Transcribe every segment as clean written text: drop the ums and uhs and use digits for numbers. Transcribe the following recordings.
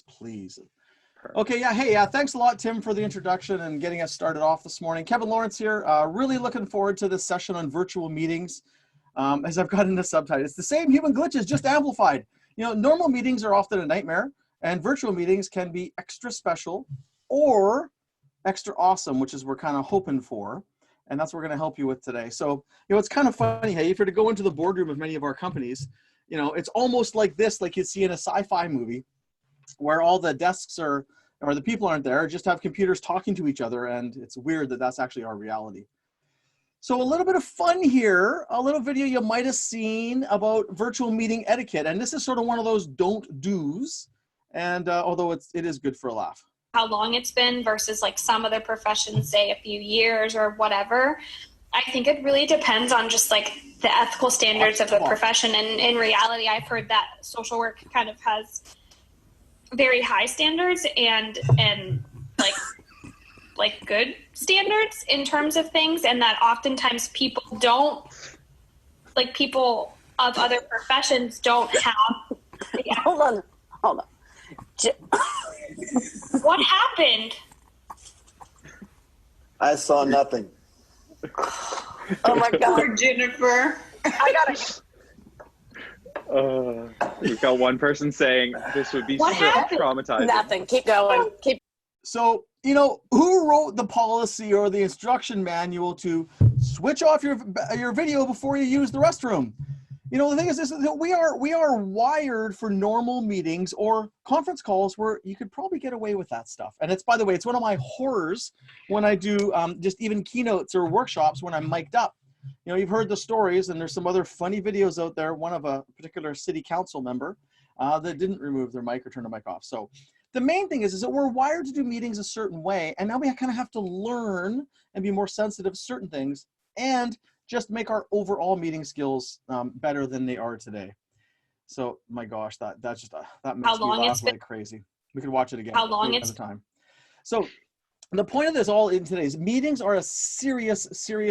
please. Perfect. Okay, yeah, hey, thanks a lot, Tim, for the introduction and getting us started off this morning. Kevin Lawrence here, really looking forward to this session on virtual meetings. As I've got in the subtitle, it's the same human glitches, just amplified. Normal meetings are often a nightmare, and virtual meetings can be extra special or extra awesome, which is we're kind of hoping for. And that's what we're going to help you with today. So, it's kind of funny, hey, if you're to go into the boardroom of many of our companies, it's almost like this, like you'd see in a sci-fi movie, where all the desks or the people aren't there, just have computers talking to each other. And it's weird that that's actually our reality. So a little bit of fun here, a little video you might have seen about virtual meeting etiquette. And this is sort of one of those don't do's. And although it is good for a laugh. How long it's been versus like some other professions, say a few years or whatever. I think it really depends on just like the ethical standards of the profession. And in reality, I've heard that social work kind of has very high standards and like good standards in terms of things, and that oftentimes people of other professions don't have. Yeah. Hold on. What happened? I saw nothing. Oh my God. Poor Jennifer. I got it. We've got one person saying this would be so traumatizing. Nothing. Keep going. So, who wrote the policy or the instruction manual to switch off your video before you use the restroom? The thing is that we are wired for normal meetings or conference calls where you could probably get away with that stuff. And by the way, it's one of my horrors when I do just even keynotes or workshops when I'm mic'd up. You've heard the stories, and there's some other funny videos out there. One of a particular city council member that didn't remove their mic or turn the mic off. So the main thing is that we're wired to do meetings a certain way, and now we kind of have to learn and be more sensitive to certain things and just make our overall meeting skills better than they are today. So my gosh, that makes me laugh like crazy. We could watch it again. How long it's time. So the point of this all in today's meetings are a serious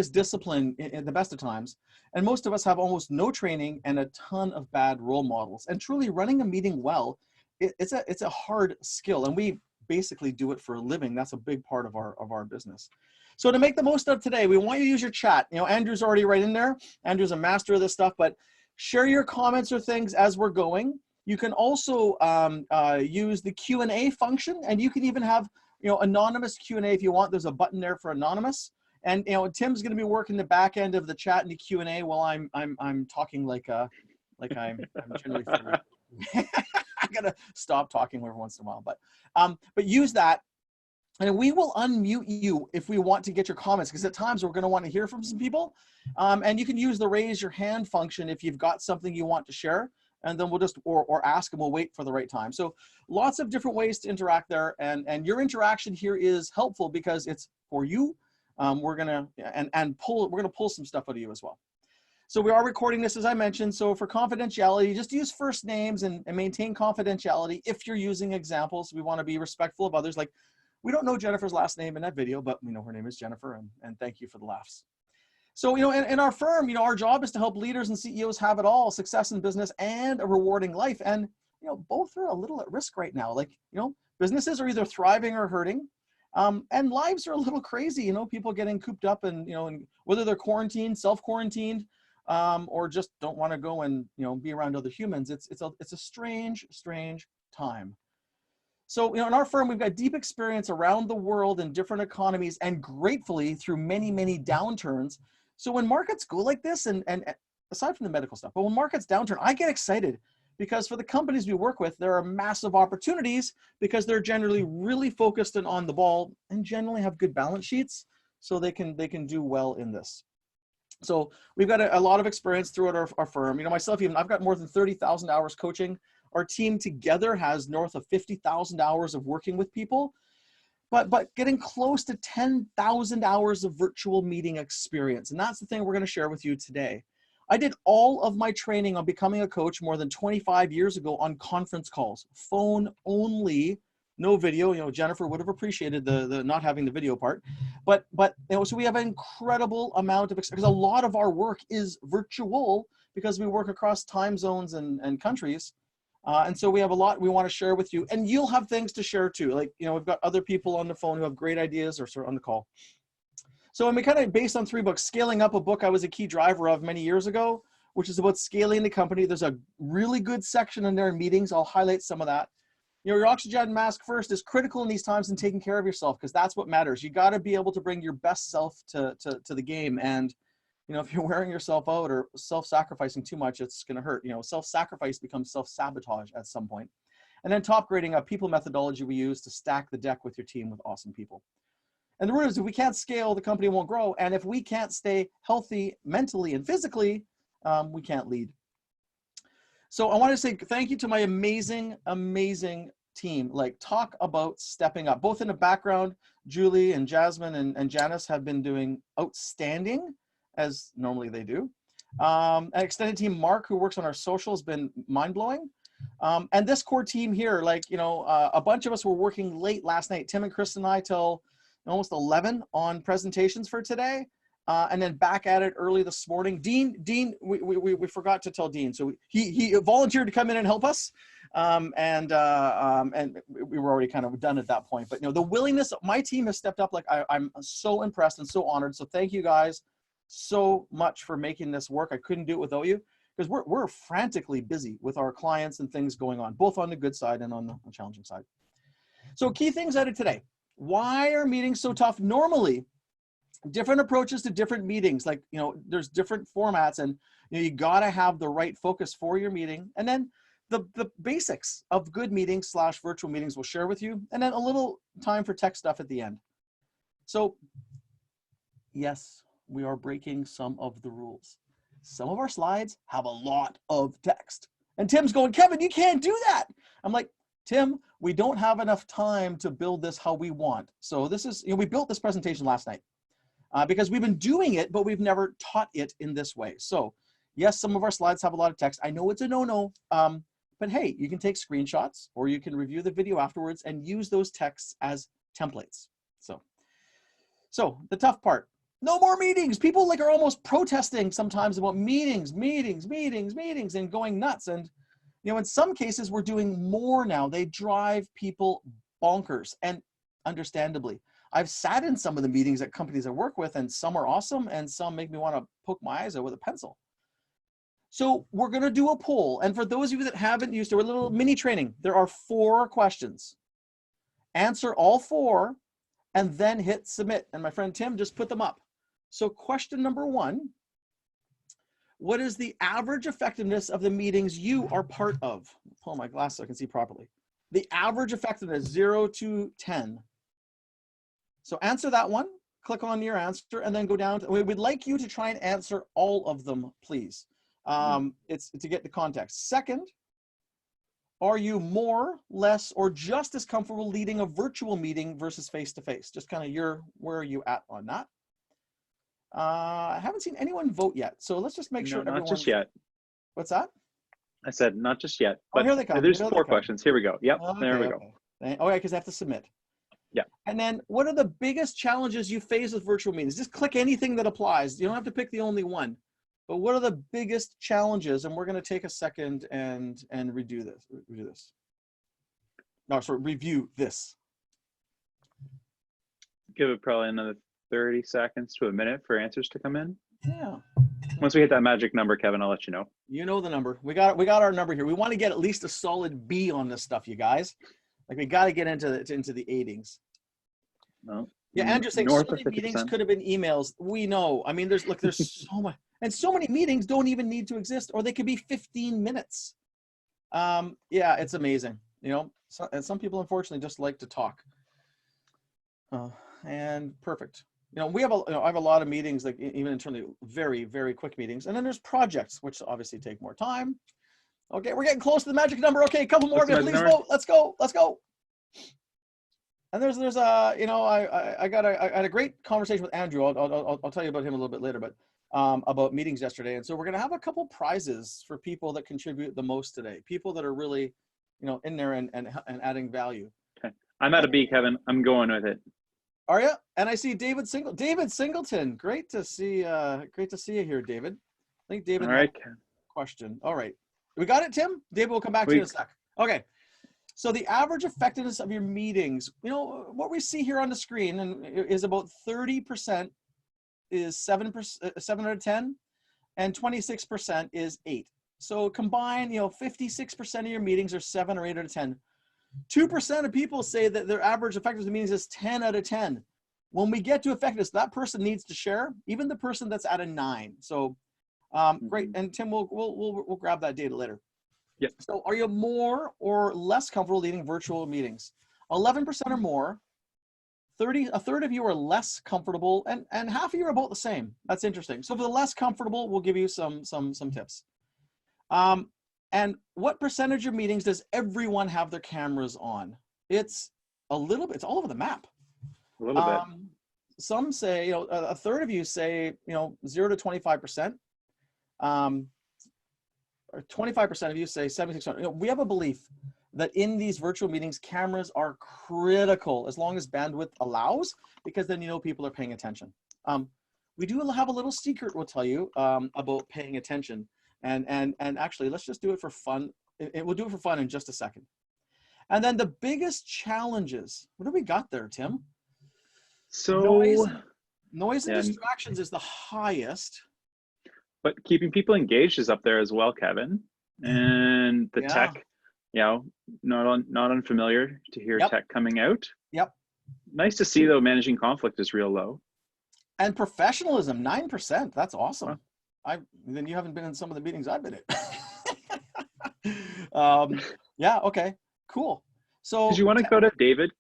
discipline in the best of times. And most of us have almost no training and a ton of bad role models. And truly running a meeting well, it's a hard skill. And we basically do it for a living. That's a big part of our business. So to make the most of today, we want you to use your chat. Andrew's already right in there. Andrew's a master of this stuff, but share your comments or things as we're going. You can also use the Q&A function, and you can even have anonymous Q&A if you want. There's a button there for anonymous. And Tim's going to be working the back end of the chat and the Q&A while I'm talking like I'm generally I gotta stop talking every once in a while, but use that. And we will unmute you if we want to get your comments, because at times we're going to want to hear from some people. And you can use the raise your hand function if you've got something you want to share, and then we'll just, or ask, and we'll wait for the right time. So lots of different ways to interact there. And your interaction here is helpful because it's for you. We're going to pull some stuff out of you as well. So we are recording this, as I mentioned. So for confidentiality, just use first names and maintain confidentiality. If you're using examples, we want to be respectful of others. Like, we don't know Jennifer's last name in that video, but we know her name is Jennifer, and thank you for the laughs. So, in our firm, our job is to help leaders and CEOs have it all, success in business and a rewarding life. And, both are a little at risk right now. Like, businesses are either thriving or hurting, and lives are a little crazy, people getting cooped up and, and whether they're quarantined, self-quarantined, or just don't want to go and, be around other humans. It's a strange time. So, in our firm, we've got deep experience around the world in different economies and gratefully through many, many downturns. So when markets go like this, and aside from the medical stuff, but when markets downturn, I get excited because for the companies we work with, there are massive opportunities because they're generally really focused and on the ball and generally have good balance sheets so they can do well in this. So we've got a lot of experience throughout our firm. Myself, even I've got more than 30,000 hours coaching. Our team together has north of 50,000 hours of working with people, but getting close to 10,000 hours of virtual meeting experience. And that's the thing we're going to share with you today. I did all of my training on becoming a coach more than 25 years ago on conference calls, phone only, no video. Jennifer would have appreciated the not having the video part, but so we have an incredible amount of experience because a lot of our work is virtual because we work across time zones and countries. And so we have a lot we want to share with you, and you'll have things to share too. Like, you know, we've got other people on the phone who have great ideas or sort of on the call. So, and we kind of based on 3 books. Scaling Up, a book I was a key driver of many years ago, which is about scaling the company. There's a really good section in there in meetings. I'll highlight some of that. You know, your oxygen mask first is critical in these times in taking care of yourself, because that's what matters. You got to be able to bring your best self to the game. And, you know, if you're wearing yourself out or self-sacrificing too much, it's going to hurt. You know, self-sacrifice becomes self-sabotage at some point. And then top grading, a people methodology we use to stack the deck with your team with awesome people. And the rule is, if we can't scale, the company won't grow. And if we can't stay healthy mentally and physically, we can't lead. So I want to say thank you to my amazing, amazing team. Like, talk about stepping up. Both in the background, Julie and Jasmine and Janice have been doing outstanding, as normally they do. An extended team, Mark, who works on our social, has been mind-blowing. And this core team here, like, you know, a bunch of us were working late last night. Tim and Chris and I till almost 11 on presentations for today. And then back at it early this morning. Dean, we forgot to tell Dean. So he volunteered to come in and help us. And we were already kind of done at that point. But, you know, the willingness, my team has stepped up. Like, I'm so impressed and so honored. So thank you guys so much for making this work. I couldn't do it without you, because we're frantically busy with our clients and things going on, both on the good side and on the challenging side. So key things out of today. Why are meetings so tough? Normally, different approaches to different meetings. Like, you know, there's different formats, and, you know, you got to have the right focus for your meeting. And then the basics of good meetings / virtual meetings we'll share with you. And then a little time for tech stuff at the end. So yes, we are breaking some of the rules. Some of our slides have a lot of text. And Tim's going, Kevin, you can't do that. I'm like, Tim, we don't have enough time to build this how we want. So this is, you know, we built this presentation last night because we've been doing it, but we've never taught it in this way. So yes, some of our slides have a lot of text. I know it's a no-no, but hey, you can take screenshots or you can review the video afterwards and use those texts as templates. So the tough part, no more meetings. People like are almost protesting sometimes about meetings and going nuts. And, you know, in some cases we're doing more now. They drive people bonkers, and understandably. I've sat in some of the meetings at companies I work with, and some are awesome and some make me want to poke my eyes out with a pencil. So we're going to do a poll. And for those of you that haven't used it, a little mini training, there are 4 questions. Answer all 4 and then hit submit. And my friend Tim just put them up. So question number 1, what is the average effectiveness of the meetings you are part of? Pull my glasses so I can see properly. The average effectiveness, 0 to 10. So answer that one, click on your answer, and then go down to, we'd like you to try and answer all of them, please. It's to get the context. Second, are you more, less, or just as comfortable leading a virtual meeting versus face-to-face? Just kind of where are you at on that? I haven't seen anyone vote yet, so let's just make sure everyone. Not just yet. What's that? I said not just yet. But here they come. There's 4 questions. Here we go. Yep, okay, there we go. Oh yeah, because I have to submit. Yeah. And then, what are the biggest challenges you face with virtual meetings? Just click anything that applies. You don't have to pick the only one. But what are the biggest challenges? And we're going to take a second and review this. No, sorry, review this. Give it probably another 30 seconds to a minute for answers to come in. Yeah. Once we hit that magic number, Kevin, I'll let you know. You know the number. We got our number here. We want to get at least a solid B on this stuff, you guys. Like, we got to get into the 80s. No. Yeah, Andrew saying so many meetings could have been emails. We know. I mean, there's so much, and so many meetings don't even need to exist, or they could be 15 minutes. Yeah, it's amazing. You know, and some people unfortunately just like to talk. And perfect. You know, I have a lot of meetings, like even internally, very, very quick meetings, and then there's projects which obviously take more time. Okay, we're getting close to the magic number. Okay, a couple more. Please vote. Let's go. Let's go. And there's you know, I had a great conversation with Andrew. I'll tell you about him a little bit later, but about meetings yesterday. And so we're gonna have a couple prizes for people that contribute the most today. People that are really, you know, in there and adding value. Okay, I'm at a B, Kevin. I'm going with it. Are you? And I see David Singleton. Great to see you here, David. I think David. All right. Question. All right. We got it, Tim? David, we'll come back to you in a sec. Okay. So the average effectiveness of your meetings, you know, what we see here on the screen and is about 30% is 7 out of 10, and 26% is 8. So combined, you know, 56% of your meetings are 7 or 8 out of 10. 2% of people say that their average effectiveness of meetings is 10 out of 10. When we get to effectiveness, that person needs to share, even the person that's at a 9. So great. And Tim, we'll grab that data later. Yeah. So are you more or less comfortable leading virtual meetings? 11% or more. A third of you are less comfortable, and half of you are about the same. That's interesting. So for the less comfortable, we'll give you some tips. And what percentage of meetings does everyone have their cameras on? It's a little bit. It's all over the map. A little bit. Some say, you know, a third of you say, you know, 0 to 25%. Or 25% of you say 76%. You know, we have a belief that in these virtual meetings, cameras are critical as long as bandwidth allows, because then you know people are paying attention. We do have a little secret we'll tell you about paying attention, and actually let's just do it for fun. We'll do it for fun in just a second. And then the biggest challenges. What do we got there, Tim? So noise and distractions is the highest. But keeping people engaged is up there as well, Kevin. And the tech, you know, not unfamiliar to hear tech coming out. Yep. Nice to see though, managing conflict is real low. And professionalism, 9%. That's awesome. Wow. Then you haven't been in some of the meetings I've been in. Yeah. Okay. Cool. So did you want to go to David?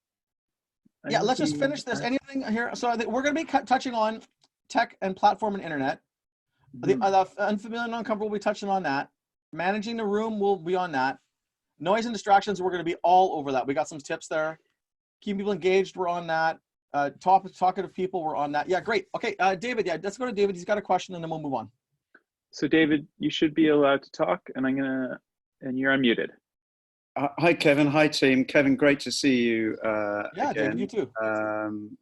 Yeah. Let's just finish this. Anything here? So I think we're going to be touching on tech and platform and internet. The unfamiliar and uncomfortable, we touched on that. Managing the room, will be on that. Noise and distractions, we're going to be all over that. We got some tips there. Keeping people engaged, we're on that. Talking to people, we're on that. Yeah, great. Okay, David, yeah, let's go to David. He's got a question and then we'll move on. So David, you should be allowed to talk, and and you're unmuted. Hi, Kevin. Hi, team. Kevin, great to see you yeah, again. David, you too.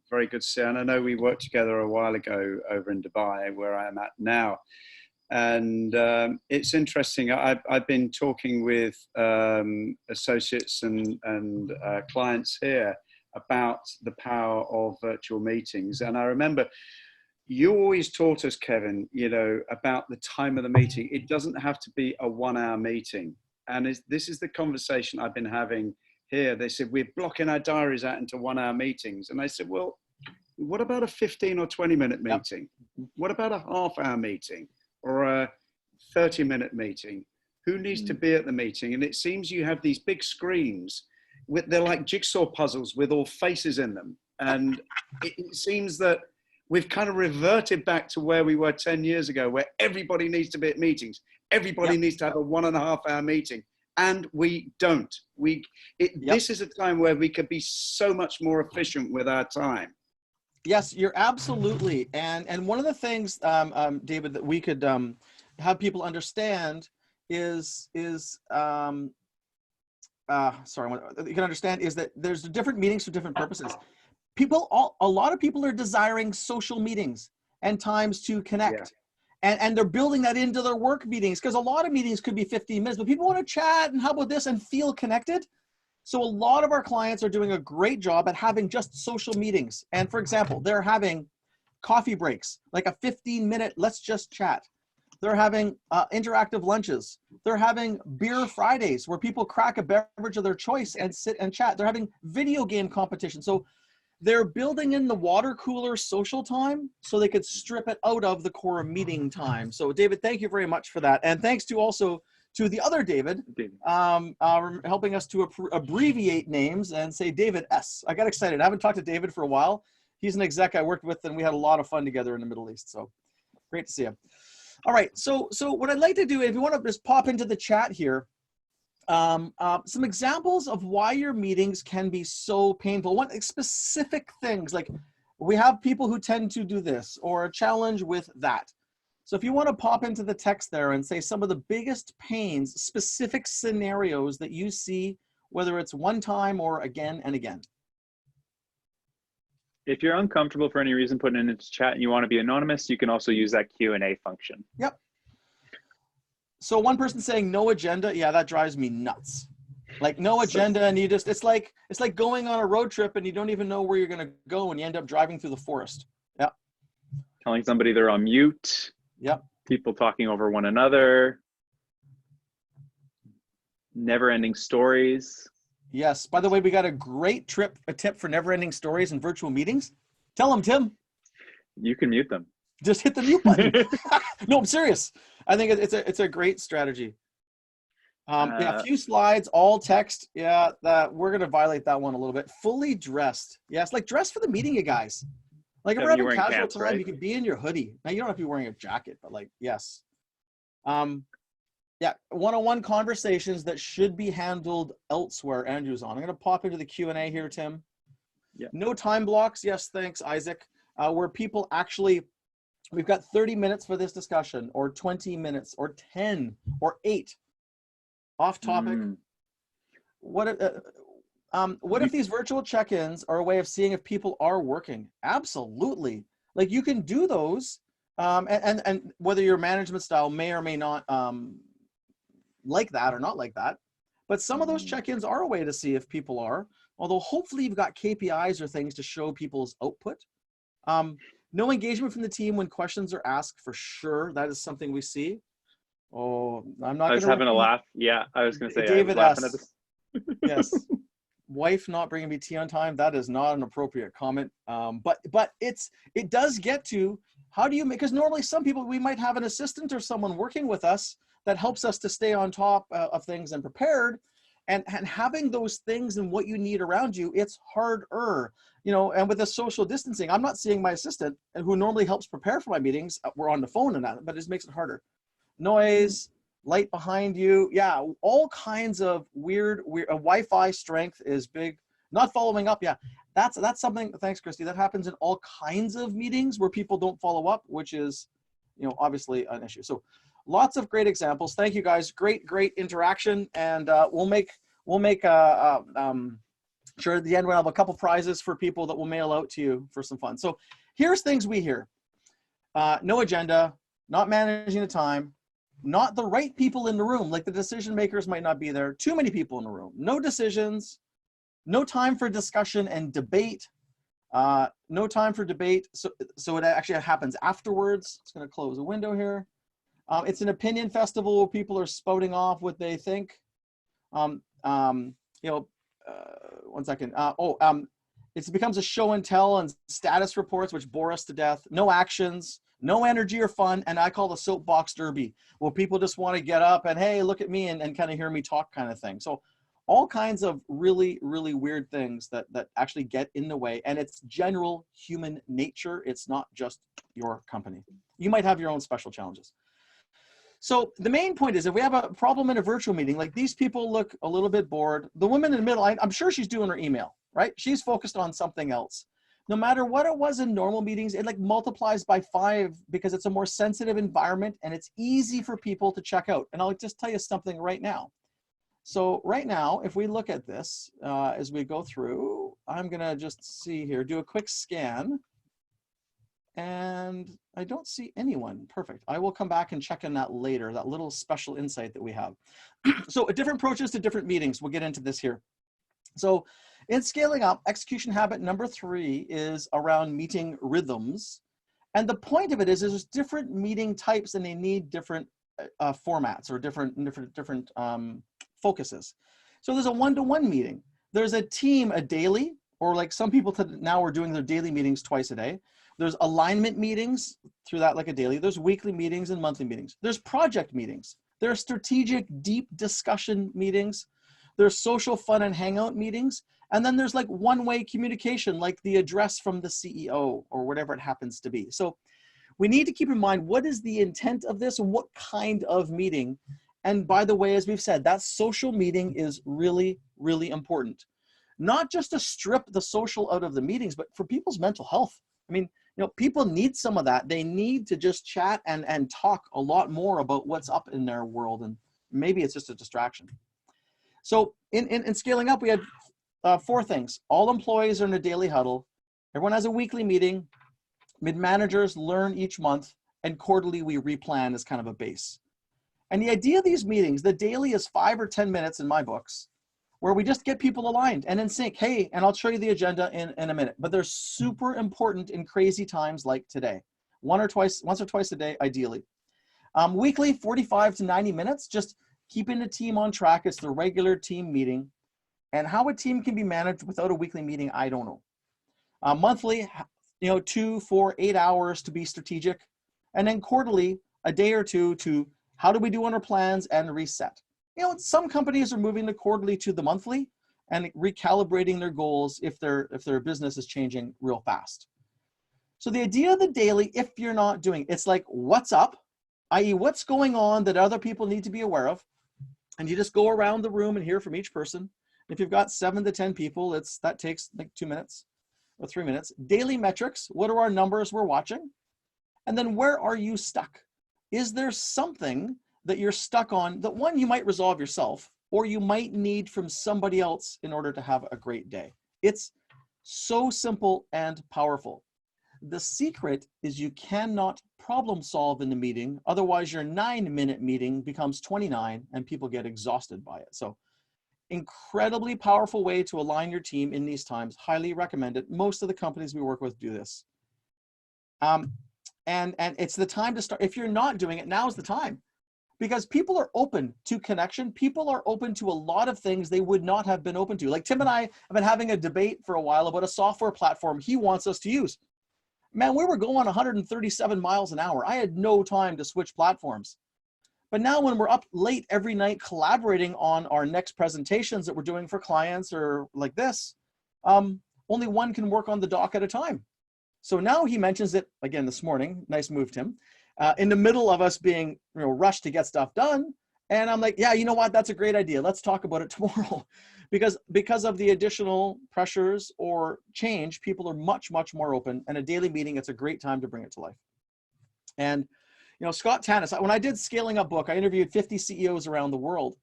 Very good to see you. And I know we worked together a while ago over in Dubai, where I am at now. And it's interesting. I've been talking with associates and clients here about the power of virtual meetings. And I remember you always taught us, Kevin, you know, about the time of the meeting. It doesn't have to be a 1-hour meeting. And this is the conversation I've been having here. They said, we're blocking our diaries out into 1-hour meetings. And I said, well, what about a 15 or 20-minute meeting? What about a half-hour meeting or a 30-minute meeting? Who needs to be at the meeting? And it seems you have these big screens. They're like jigsaw puzzles with all faces in them. And it seems that we've kind of reverted back to where we were 10 years ago, where everybody needs to be at meetings. Everybody needs to have a 1.5-hour meeting, and we don't. This is a time where we could be so much more efficient with our time. Yes, you're absolutely. And one of the things, David, that we could have people understand is sorry, you can understand is that there's different meetings for different purposes. A lot of people are desiring social meetings and times to connect. Yeah. And they're building that into their work meetings, because a lot of meetings could be 15 minutes, but people want to chat and how about this and feel connected. So a lot of our clients are doing a great job at having just social meetings. And for example, they're having coffee breaks, like a 15-minute, let's just chat. They're having interactive lunches. They're having beer Fridays where people crack a beverage of their choice and sit and chat. They're having video game competitions. So they're building in the water cooler social time so they could strip it out of the core meeting time. So David, thank you very much for that. And thanks to also to the other David, helping us to abbreviate names and say David S. I got excited. I haven't talked to David for a while. He's an exec I worked with and we had a lot of fun together in the Middle East. So great to see you. All right, so what I'd like to do, if you want to just pop into the chat here, some examples of why your meetings can be so painful. What specific things, like we have people who tend to do this or a challenge with that. So if you want to pop into the text there and say some of the biggest pains, specific scenarios that you see, whether it's one time or again and again. If you're uncomfortable for any reason putting it into chat and you want to be anonymous, you can also use that Q&A function. Yep. So one person saying no agenda, yeah, that drives me nuts. Like no agenda, and you just, it's like going on a road trip and you don't even know where you're going to go and you end up driving through the forest. Yeah. Telling somebody they're on mute. Yep. People talking over one another. Never-ending stories. Yes. By the way, we got a tip for never-ending stories and virtual meetings. Tell them, Tim. You can mute them. Just hit the mute button. No, I'm serious. I think it's a great strategy. Yeah, a few slides, all text. Yeah, that we're gonna violate that one a little bit. Fully dressed. Yeah, it's like dress for the meeting, you guys. Like if we're having casual pants, time, right? you can be in your hoodie. Now you don't have to be wearing a jacket, but like yes. Yeah, one-on-one conversations that should be handled elsewhere. Andrew's on. I'm gonna pop into the Q&A here, Tim. Yeah. No time blocks. Yes, thanks, Isaac. Where people actually, we've got 30 minutes for this discussion, or 20 minutes, or 10, or 8. Off topic. What if these virtual check-ins are a way of seeing if people are working? Absolutely. Like you can do those, and whether your management style may or may not like that or not like that, but some of those check-ins are a way to see if people are. Although hopefully you've got KPIs or things to show people's output. No engagement from the team when questions are asked, for sure. That is something we see. Oh, I'm not. I was having a laugh. Yeah, I was going to say. David I was laughing S. Yes. Wife not bringing me tea on time. That is not an appropriate comment. But it does get to how do you make? Because normally some people, we might have an assistant or someone working with us that helps us to stay on top of things and prepared. And having those things and what you need around you, it's harder. And with the social distancing, I'm not seeing my assistant who normally helps prepare for my meetings. We're on the phone and that, but it just makes it harder. Noise, light behind you. Yeah, all kinds of weird Wi-Fi strength is big. Not following up. Yeah, that's something. Thanks, Christy. That happens in all kinds of meetings where people don't follow up, which is, obviously an issue. So lots of great examples. Thank you guys. Great interaction. And we'll make sure at the end we'll have a couple prizes for people that we'll mail out to you for some fun. So here's things we hear. No agenda, not managing the time, not the right people in the room. Like the decision makers might not be there. Too many people in the room. No decisions, no time for discussion and debate. No time for debate. So it actually happens afterwards. It's going to close a window here. It's an opinion festival where people are spouting off what they think. One second. It becomes a show and tell and status reports, which bore us to death. No actions, no energy or fun. And I call the soapbox derby, where people just want to get up and, hey, look at me and kind of hear me talk kind of thing. So all kinds of really, really weird things that actually get in the way. And it's general human nature. It's not just your company. You might have your own special challenges. So the main point is, if we have a problem in a virtual meeting, like these people look a little bit bored. The woman in the middle, I'm sure she's doing her email, right? She's focused on something else. No matter what it was in normal meetings, it like multiplies by 5 because it's a more sensitive environment and it's easy for people to check out. And I'll just tell you something right now. So right now, if we look at this as we go through, I'm gonna just see here, do a quick scan. And I don't see anyone. Perfect. I will come back and check on that later, that little special insight that we have. So different approaches to different meetings. We'll get into this here. So in scaling up, execution habit number 3 is around meeting rhythms. And the point of it is there's different meeting types and they need different formats or different focuses. So there's a one-to-one meeting. There's a team, a daily, or like some people now are doing their daily meetings twice a day. There's alignment meetings through that like a daily. There's weekly meetings and monthly meetings. There's project meetings. There's strategic deep discussion meetings. There's social fun and hangout meetings. And then there's like one-way communication, like the address from the CEO or whatever it happens to be. So we need to keep in mind, what is the intent of this and what kind of meeting? And by the way, as we've said, that social meeting is really, really important. Not just to strip the social out of the meetings, but for people's mental health. I mean, people need some of that. They need to just chat and talk a lot more about what's up in their world. And maybe it's just a distraction. So in scaling up, we had 4 things. All employees are in a daily huddle. Everyone has a weekly meeting. Mid-managers learn each month. And quarterly, we replan as kind of a base. And the idea of these meetings, the daily is 5 or 10 minutes in my books, where we just get people aligned and in sync. Hey, and I'll show you the agenda in a minute, but they're super important in crazy times like today. Once or twice a day, ideally. Weekly, 45 to 90 minutes, just keeping the team on track. It's the regular team meeting. And how a team can be managed without a weekly meeting, I don't know. Monthly, 2, 4, 8 hours to be strategic. And then quarterly, a day or two to how do we do on our plans and reset. Some companies are moving the quarterly to the monthly and recalibrating their goals if their business is changing real fast. So the idea of the daily, if you're not doing, it's like what's up, i.e. what's going on that other people need to be aware of. And you just go around the room and hear from each person. If you've got 7 to 10 people, that takes like 2 minutes or 3 minutes. Daily metrics, what are our numbers we're watching? And then where are you stuck? Is there something that you're stuck on that one you might resolve yourself, or you might need from somebody else in order to have a great day? It's so simple and powerful. The secret is you cannot problem solve in the meeting. Otherwise, your 9-minute meeting becomes 29 and people get exhausted by it. So incredibly powerful way to align your team in these times. Highly recommend it. Most of the companies we work with do this. And it's the time to start. If you're not doing it, now's the time. Because people are open to connection. People are open to a lot of things they would not have been open to. Like Tim and I have been having a debate for a while about a software platform he wants us to use. Man, we were going 137 miles an hour. I had no time to switch platforms. But now when we're up late every night collaborating on our next presentations that we're doing for clients or like this, only one can work on the dock at a time. So now he mentions it again this morning. Nice move, Tim. In the middle of us being rushed to get stuff done. And I'm like, yeah, you know what? That's a great idea. Let's talk about it tomorrow. Because of the additional pressures or change, people are much, much more open. And a daily meeting, it's a great time to bring it to life. And Scott Tanis, when I did Scaling Up book, I interviewed 50 CEOs around the world.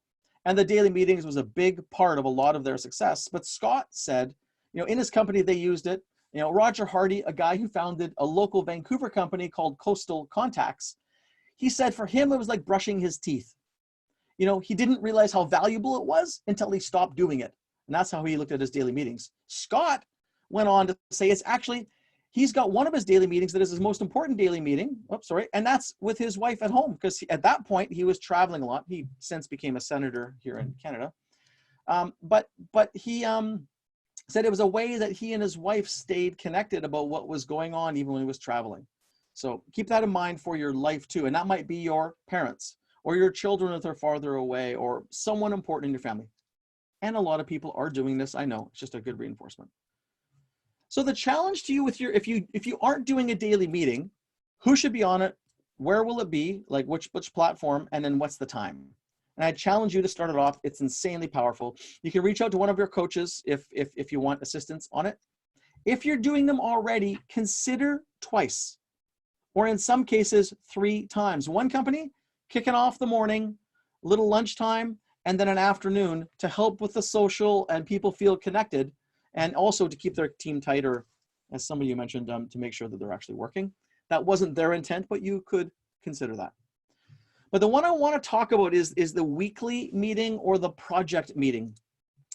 And the daily meetings was a big part of a lot of their success. But Scott said, in his company, they used it. Roger Hardy, a guy who founded a local Vancouver company called Coastal Contacts, he said for him, it was like brushing his teeth. He didn't realize how valuable it was until he stopped doing it. And that's how he looked at his daily meetings. Scott went on to say he's got one of his daily meetings that is his most important daily meeting. And that's with his wife at home, because at that point he was traveling a lot. He since became a senator here in Canada. But he said it was a way that he and his wife stayed connected about what was going on even when he was traveling. So keep that in mind for your life too. And that might be your parents or your children if they're farther away or someone important in your family. And a lot of people are doing this. I know, it's just a good reinforcement. So the challenge to you with if you aren't doing a daily meeting, who should be on it? Where will it be? Like which platform? And then what's the time? And I challenge you to start it off. It's insanely powerful. You can reach out to one of your coaches if you want assistance on it. If you're doing them already, consider twice, or in some cases, 3 times. One company, kicking off the morning, little lunchtime, and then an afternoon to help with the social and people feel connected, and also to keep their team tighter, as some of you mentioned, to make sure that they're actually working. That wasn't their intent, but you could consider that. But the one I want to talk about is the weekly meeting or the project meeting.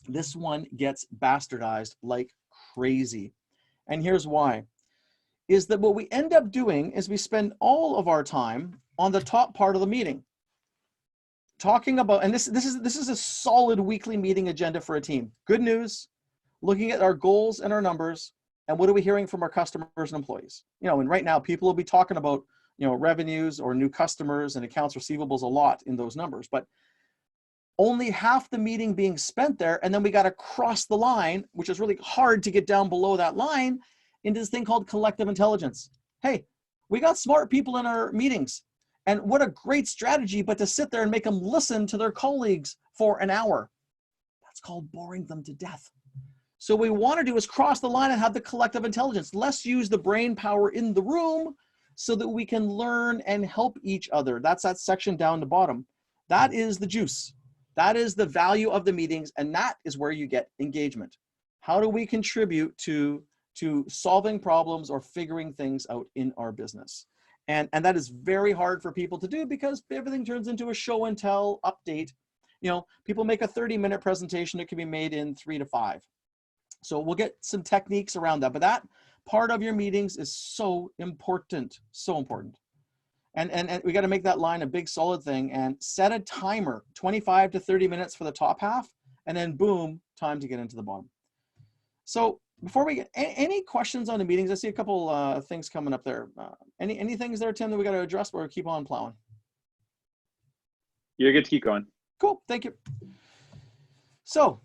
This one gets bastardized like crazy. And here's why. Is that what we end up doing is we spend all of our time on the top part of the meeting. Talking about, and this is a solid weekly meeting agenda for a team. Good news, looking at our goals and our numbers, and what are we hearing from our customers and employees. And right now people will be talking about revenues or new customers and accounts receivables a lot in those numbers, but only half the meeting being spent there. And then we got to cross the line, which is really hard to get down below that line, into this thing called collective intelligence. Hey, we got smart people in our meetings, and what a great strategy, but to sit there and make them listen to their colleagues for an hour, that's called boring them to death. So what we want to do is cross the line and have the collective intelligence. Let's use the brain power in the room so that we can learn and help each other. That's that section down the bottom. That is the juice. That is the value of the meetings, and that is where you get engagement. How do we contribute to solving problems or figuring things out in our business? And that is very hard for people to do because everything turns into a show and tell update. You know, people make a 30-minute presentation. It can be made in 3 to 5. So we'll get some techniques around that. But that part of your meetings is so important, so important. And we got to make that line a big solid thing and set a timer, 25 to 30 minutes for the top half, and then boom, time to get into the bottom. So before we get any questions on the meetings, I see a couple things coming up there. Any things there, Tim, that we got to address, or keep on plowing? You're good to keep going. Cool, thank you. So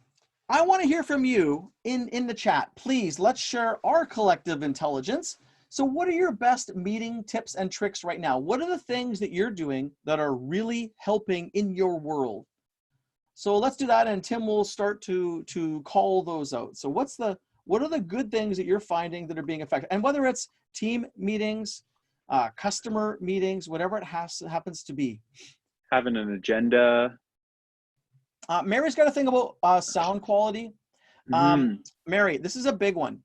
I want to hear from you in the chat. Please, let's share our collective intelligence. So what are your best meeting tips and tricks right now? What are the things that you're doing that are really helping in your world? So let's do that, and Tim will start to call those out. So what are the good things that you're finding that are being effective? And whether it's team meetings, customer meetings, whatever it happens to be. Having an agenda. Mary's got a thing about sound quality. Mary, this is a big one.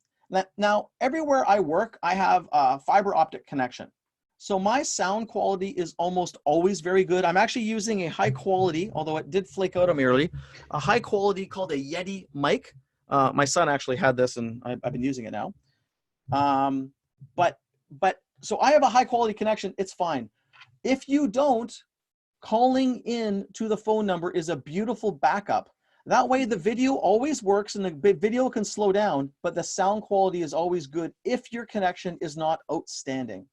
Now, everywhere I work, I have a fiber optic connection. So my sound quality is almost always very good. I'm actually using a high quality, although it did flake out on me early, a high quality called a Yeti mic. My son actually had this, and I've been using it now. So I have a high quality connection. It's fine. If you don't, calling in to the phone number is a beautiful backup. That way the video always works and the video can slow down, but the sound quality is always good if your connection is not outstanding.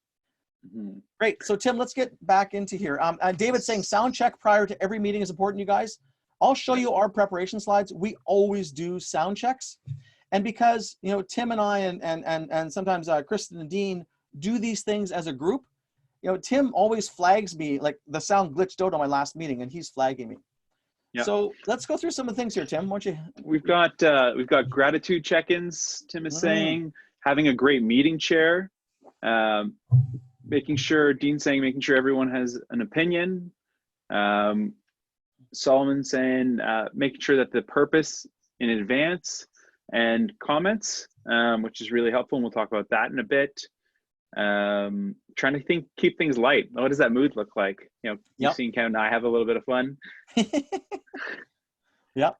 Great. So Tim, let's get back into here. David's saying sound check prior to every meeting is important, you guys. I'll show you our preparation slides. We always do sound checks. And because, you know, Tim and I and sometimes Kristen and Dean do these things as a group, you know, Tim always flags me, like the sound glitched out on my last meeting and he's flagging me. Yep. So let's go through some of the things here, Tim. Why don't you? We've got gratitude check-ins. Tim is saying having a great meeting chair, making sure Dean's saying making sure everyone has an opinion. Solomon saying making sure that the purpose in advance and comments, which is really helpful, and we'll talk about that in a bit. Trying to keep things light. What does that mood look like? You know, you've seen Ken and I have a little bit of fun. Yep.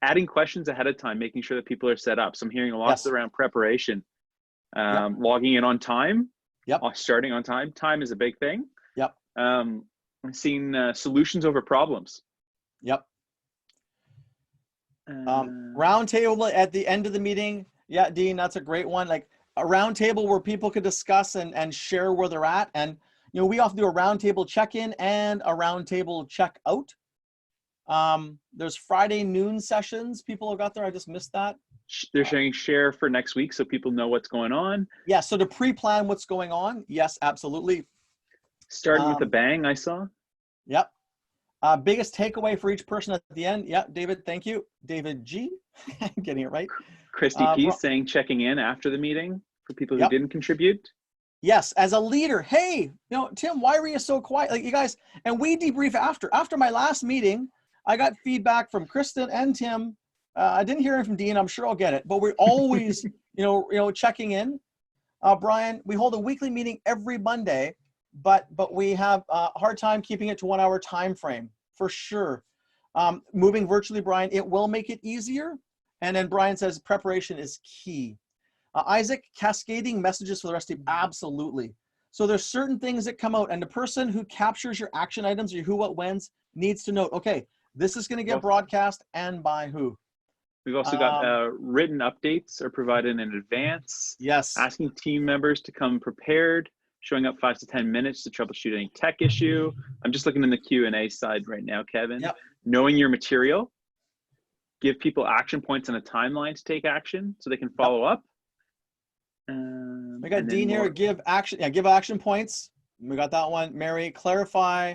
Adding questions ahead of time, making sure that people are set up. So I'm hearing lots around preparation. Logging in on time. Yep. Starting on time. Time is a big thing. Yep. I'm seeing solutions over problems. Yep. Round table at the end of the meeting. Yeah, Dean, that's a great one. Like a round table where people could discuss and share where they're at. And, you know, we often do a round table check-in and a round table check-out. There's Friday noon sessions people have got there. I just missed that. They're saying share for next week so people know what's going on. Yeah, so to pre-plan what's going on. Yes, absolutely. Starting with a bang, I saw. Yep. Biggest takeaway for each person at the end. Yeah, David, thank you. David G, getting it right. Christy P saying checking in after the meeting for people who didn't contribute. Yes, as a leader, hey, you know, Tim, why were you so quiet? Like you guys, and we debrief after. After my last meeting, I got feedback from Kristen and Tim. I didn't hear it from Dean. I'm sure I'll get it, but we're always, you know, checking in. Brian, we hold a weekly meeting every Monday, but we have a hard time keeping it to 1 hour time frame for sure. Moving virtually, Brian, it will make it easier. And then Brian says preparation is key. Isaac, cascading messages for the rest of you. Absolutely. So there's certain things that come out and the person who captures your action items, your who, what, whens needs to know, okay, this is going to get broadcast and by who. We've also got written updates are provided in advance. Yes. Asking team members to come prepared, showing up 5 to 10 minutes to troubleshoot any tech issue. I'm just looking in the Q&A side right now, Kevin. Yep. Knowing your material. Give people action points and a timeline to take action so they can follow up. We got Dean here. Give action points. We got that one. Mary, clarify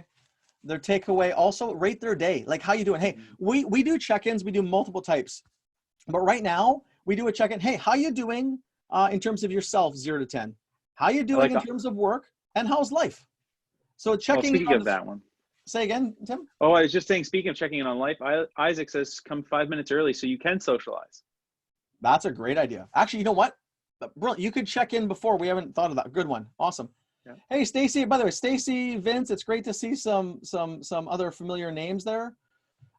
their takeaway. Also rate their day. Like how you doing? Hey, we do check-ins. We do multiple types. But right now we do a check-in. Hey, how you doing in terms of yourself, 0 to 10? How you doing in terms of work and how's life? So checking. Speaking of that one. Say again, Tim? Oh, I was just saying, speaking of checking in on life, Isaac says come 5 minutes early so you can socialize. That's a great idea. Actually, you know what? Brilliant. You could check in before. We haven't thought of that. Good one. Awesome. Yeah. Hey, Stacy, by the way, Stacy, Vince, it's great to see some other familiar names there.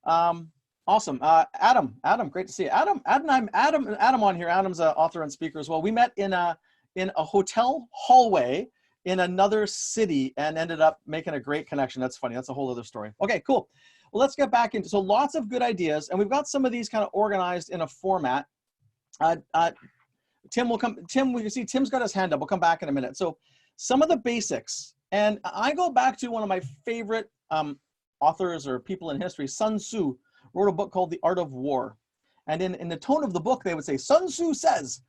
Awesome. Adam, great to see you. Adam on here. Adam's an author and speaker as well. We met in a hotel hallway in another city and ended up making a great connection. That's funny. That's a whole other story. Okay, cool. Well, let's get back into, so lots of good ideas, and we've got some of these kind of organized in a format. Tim will come. Tim, we can see Tim's got his hand up. We'll come back in a minute. So some of the basics, and I go back to one of my favorite authors or people in history. Sun Tzu wrote a book called The Art of War. And in the tone of the book, they would say, Sun Tzu says,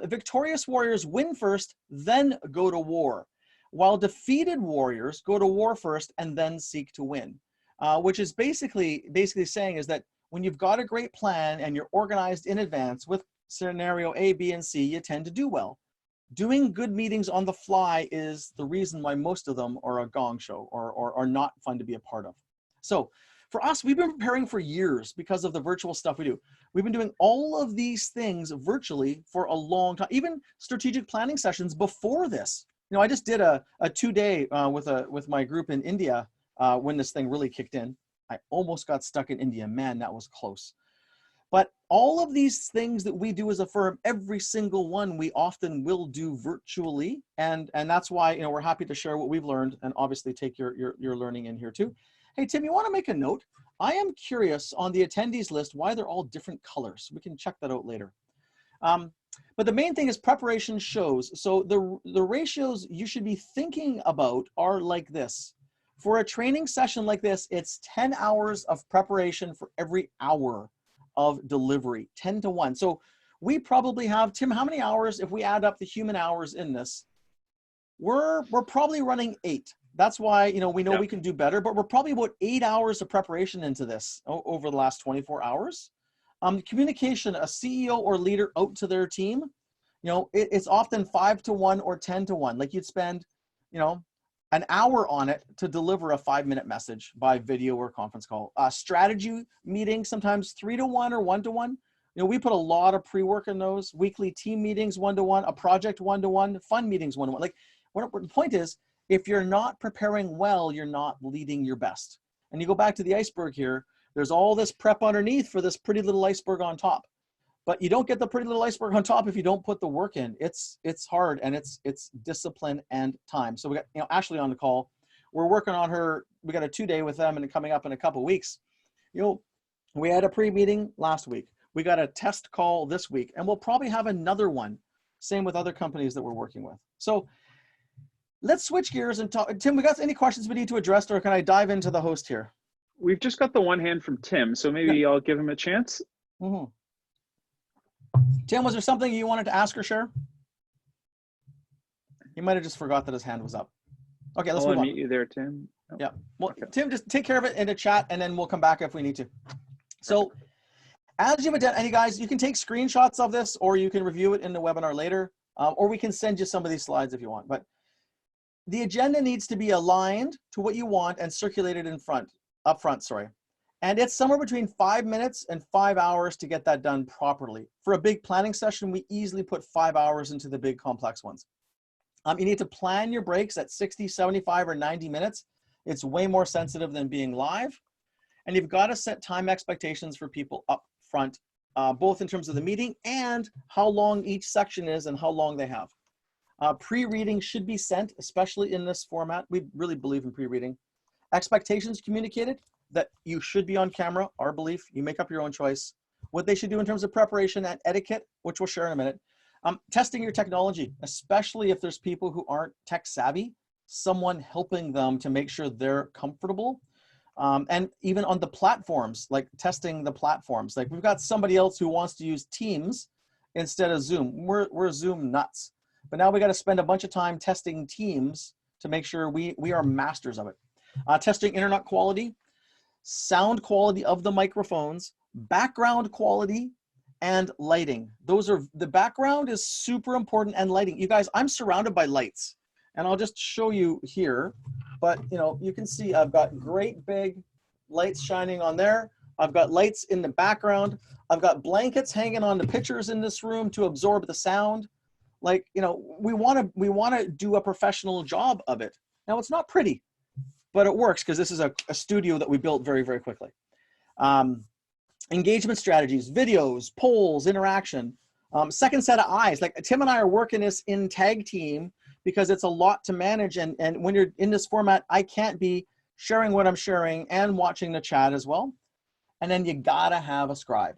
victorious warriors win first, then go to war, while defeated warriors go to war first and then seek to win. Which is basically saying is that when you've got a great plan and you're organized in advance with scenario A, B, and C, you tend to do well. Doing good meetings on the fly is the reason why most of them are a gong show or not fun to be a part of. So for us, we've been preparing for years because of the virtual stuff we do. We've been doing all of these things virtually for a long time, even strategic planning sessions before this. You know, I just did a 2-day with my group in India when this thing really kicked in. I almost got stuck in India. Man, that was close. But all of these things that we do as a firm, every single one we often will do virtually. And that's why, you know, we're happy to share what we've learned and obviously take your learning in here too. Hey, Tim, you want to make a note? I am curious on the attendees list why they're all different colors. We can check that out later. But the main thing is preparation shows. So the ratios you should be thinking about are like this. For a training session like this, it's 10 hours of preparation for every hour of delivery, 10 to 1. So we probably have, Tim, how many hours, if we add up the human hours in this, we're probably running 8. That's why, you know, we know we can do better, but we're probably about 8 hours of preparation into this over the last 24 hours. Communication, a CEO or leader out to their team, you know, it's often 5 to 1 or 10 to 1. Like you'd spend, you know, an hour on it to deliver a 5-minute message by video or conference call. Strategy meeting, sometimes 3 to 1 or 1 to 1. You know, we put a lot of pre-work in those. Weekly team meetings 1 to 1, a project 1 to 1, fun meetings 1 to 1. Like, what the point is, if you're not preparing well, you're not leading your best. And you go back to the iceberg here, there's all this prep underneath for this pretty little iceberg on top. But you don't get the pretty little iceberg on top if you don't put the work in. It's hard, and it's discipline and time. So we got, you know, Ashley on the call. We're working on her. We got a 2-day with them and coming up in a couple of weeks. You know, we had a pre-meeting last week. We got a test call this week, and we'll probably have another one. Same with other companies that we're working with. So let's switch gears and talk. Tim, we got any questions we need to address, or can I dive into the host here? We've just got the one hand from Tim, so maybe I'll give him a chance. Mm-hmm. Tim, was there something you wanted to ask or share? He might have just forgot that his hand was up. Okay, let's move on. I'll unmute you there, Tim. Oh. Yeah. Well, Okay. Tim, just take care of it in the chat, and then we'll come back if we need to. So as you've identified, and you guys, you can take screenshots of this, or you can review it in the webinar later, or we can send you some of these slides if you want. But the agenda needs to be aligned to what you want and circulated up front, sorry. And it's somewhere between 5 minutes and 5 hours to get that done properly. For a big planning session, we easily put 5 hours into the big complex ones. You need to plan your breaks at 60, 75, or 90 minutes. It's way more sensitive than being live. And you've got to set time expectations for people up front, both in terms of the meeting and how long each section is and how long they have. Pre-reading should be sent, especially in this format. We really believe in pre-reading. Expectations communicated, that you should be on camera, our belief. You make up your own choice. What they should do in terms of preparation and etiquette, which we'll share in a minute. Testing your technology, especially if there's people who aren't tech savvy, someone helping them to make sure they're comfortable. And even on the platforms, like testing the platforms. Like we've got somebody else who wants to use Teams instead of Zoom. We're Zoom nuts. But now we got to spend a bunch of time testing Teams to make sure we are masters of it. Testing internet quality, sound quality of the microphones, background quality, and lighting. The background is super important, and lighting. You guys, I'm surrounded by lights, and I'll just show you here, but you know, you can see I've got great big lights shining on there. I've got lights in the background. I've got blankets hanging on the pictures in this room to absorb the sound. Like, you know, we want to do a professional job of it. Now, it's not pretty, but it works because this is a studio that we built very, very quickly. Engagement strategies, videos, polls, interaction, second set of eyes. Like Tim and I are working this in tag team because it's a lot to manage. And when you're in this format, I can't be sharing what I'm sharing and watching the chat as well. And then you gotta have a scribe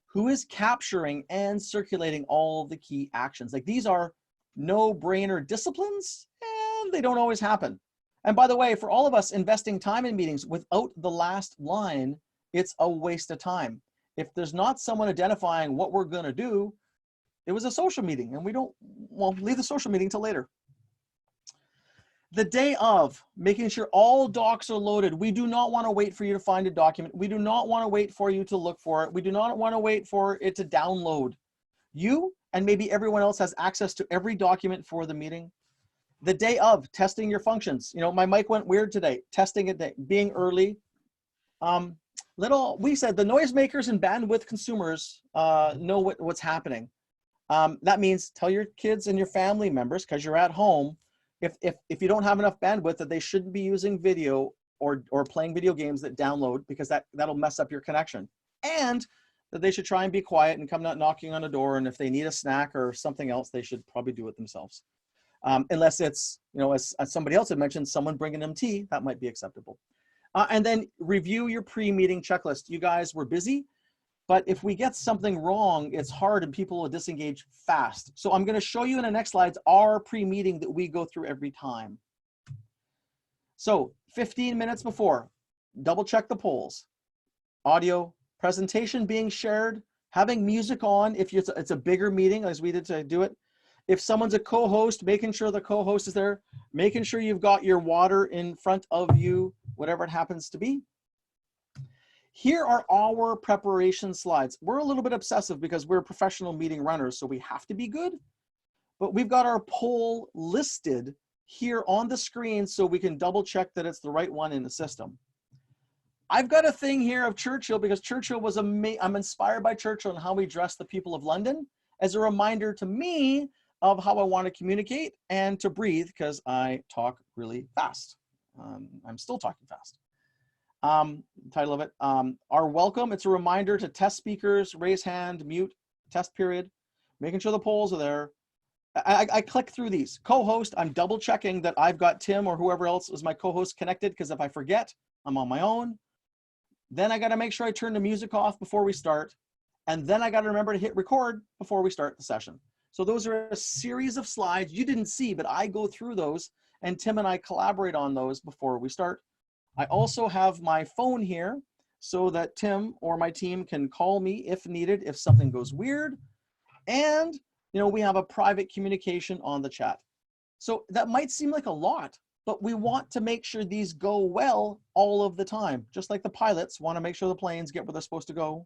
who is capturing and circulating all the key actions. Like these are no-brainer disciplines, and they don't always happen. And by the way, for all of us investing time in meetings without the last line, it's a waste of time. If there's not someone identifying what we're gonna do, it was a social meeting and we don't, well, leave the social meeting till later. The day of, making sure all docs are loaded. We do not want to wait for you to find a document. We do not want to wait for you to look for it. We do not want to wait for it to download. You and maybe everyone else has access to every document for the meeting. The day of, testing your functions. You know, my mic went weird today. Testing it, being early. We said the noisemakers and bandwidth consumers know what's happening. That means tell your kids and your family members, because you're at home, if you don't have enough bandwidth, that they shouldn't be using video or playing video games that download, because that'll mess up your connection. And that they should try and be quiet and come not knocking on the door. And if they need a snack or something else, they should probably do it themselves. Unless it's, you know, as somebody else had mentioned, someone bringing them tea, that might be acceptable. And then review your pre-meeting checklist. You guys were busy, but if we get something wrong, it's hard and people will disengage fast. So I'm going to show you in the next slides our pre-meeting that we go through every time. So 15 minutes before, double check the polls. Audio, presentation being shared, having music on if it's a bigger meeting as we did to do it. If someone's a co-host, making sure the co-host is there, making sure you've got your water in front of you, whatever it happens to be. Here are our preparation slides. We're a little bit obsessive because we're professional meeting runners, so we have to be good. But we've got our poll listed here on the screen so we can double check that it's the right one in the system. I've got a thing here of Churchill because Churchill was I'm inspired by Churchill and how he dressed the people of London as a reminder to me of how I want to communicate and to breathe, because I talk really fast. I'm still talking fast. Title of it, our welcome. It's a reminder to test speakers, raise hand, mute, test period, making sure the polls are there. I click through these. Co-host, I'm double checking that I've got Tim or whoever else is my co-host connected, because if I forget, I'm on my own. Then I got to make sure I turn the music off before we start. And then I got to remember to hit record before we start the session. So those are a series of slides you didn't see, but I go through those and Tim and I collaborate on those before we start. I also have my phone here so that Tim or my team can call me if needed, if something goes weird. And, you know, we have a private communication on the chat. So that might seem like a lot, but we want to make sure these go well all of the time. Just like the pilots want to make sure the planes get where they're supposed to go,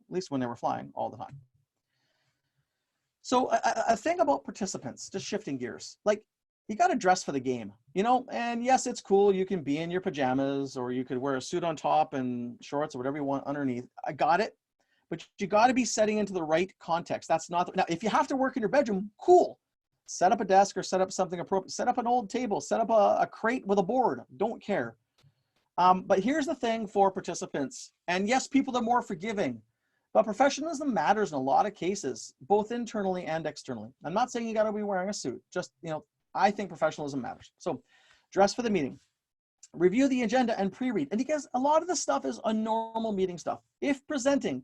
at least when they were flying all the time. So a thing about participants, just shifting gears, like, you got to dress for the game, you know, and yes, it's cool. You can be in your pajamas or you could wear a suit on top and shorts or whatever you want underneath. I got it. But you got to be setting into the right context. That's not, now, if you have to work in your bedroom, cool. Set up a desk or set up something appropriate. Set up an old table, set up a crate with a board. Don't care. But here's the thing for participants. And yes, people are more forgiving. But professionalism matters in a lot of cases, both internally and externally. I'm not saying you got to be wearing a suit. Just, you know, I think professionalism matters. So dress for the meeting, review the agenda and pre-read. And because a lot of this stuff is a normal meeting stuff. If presenting,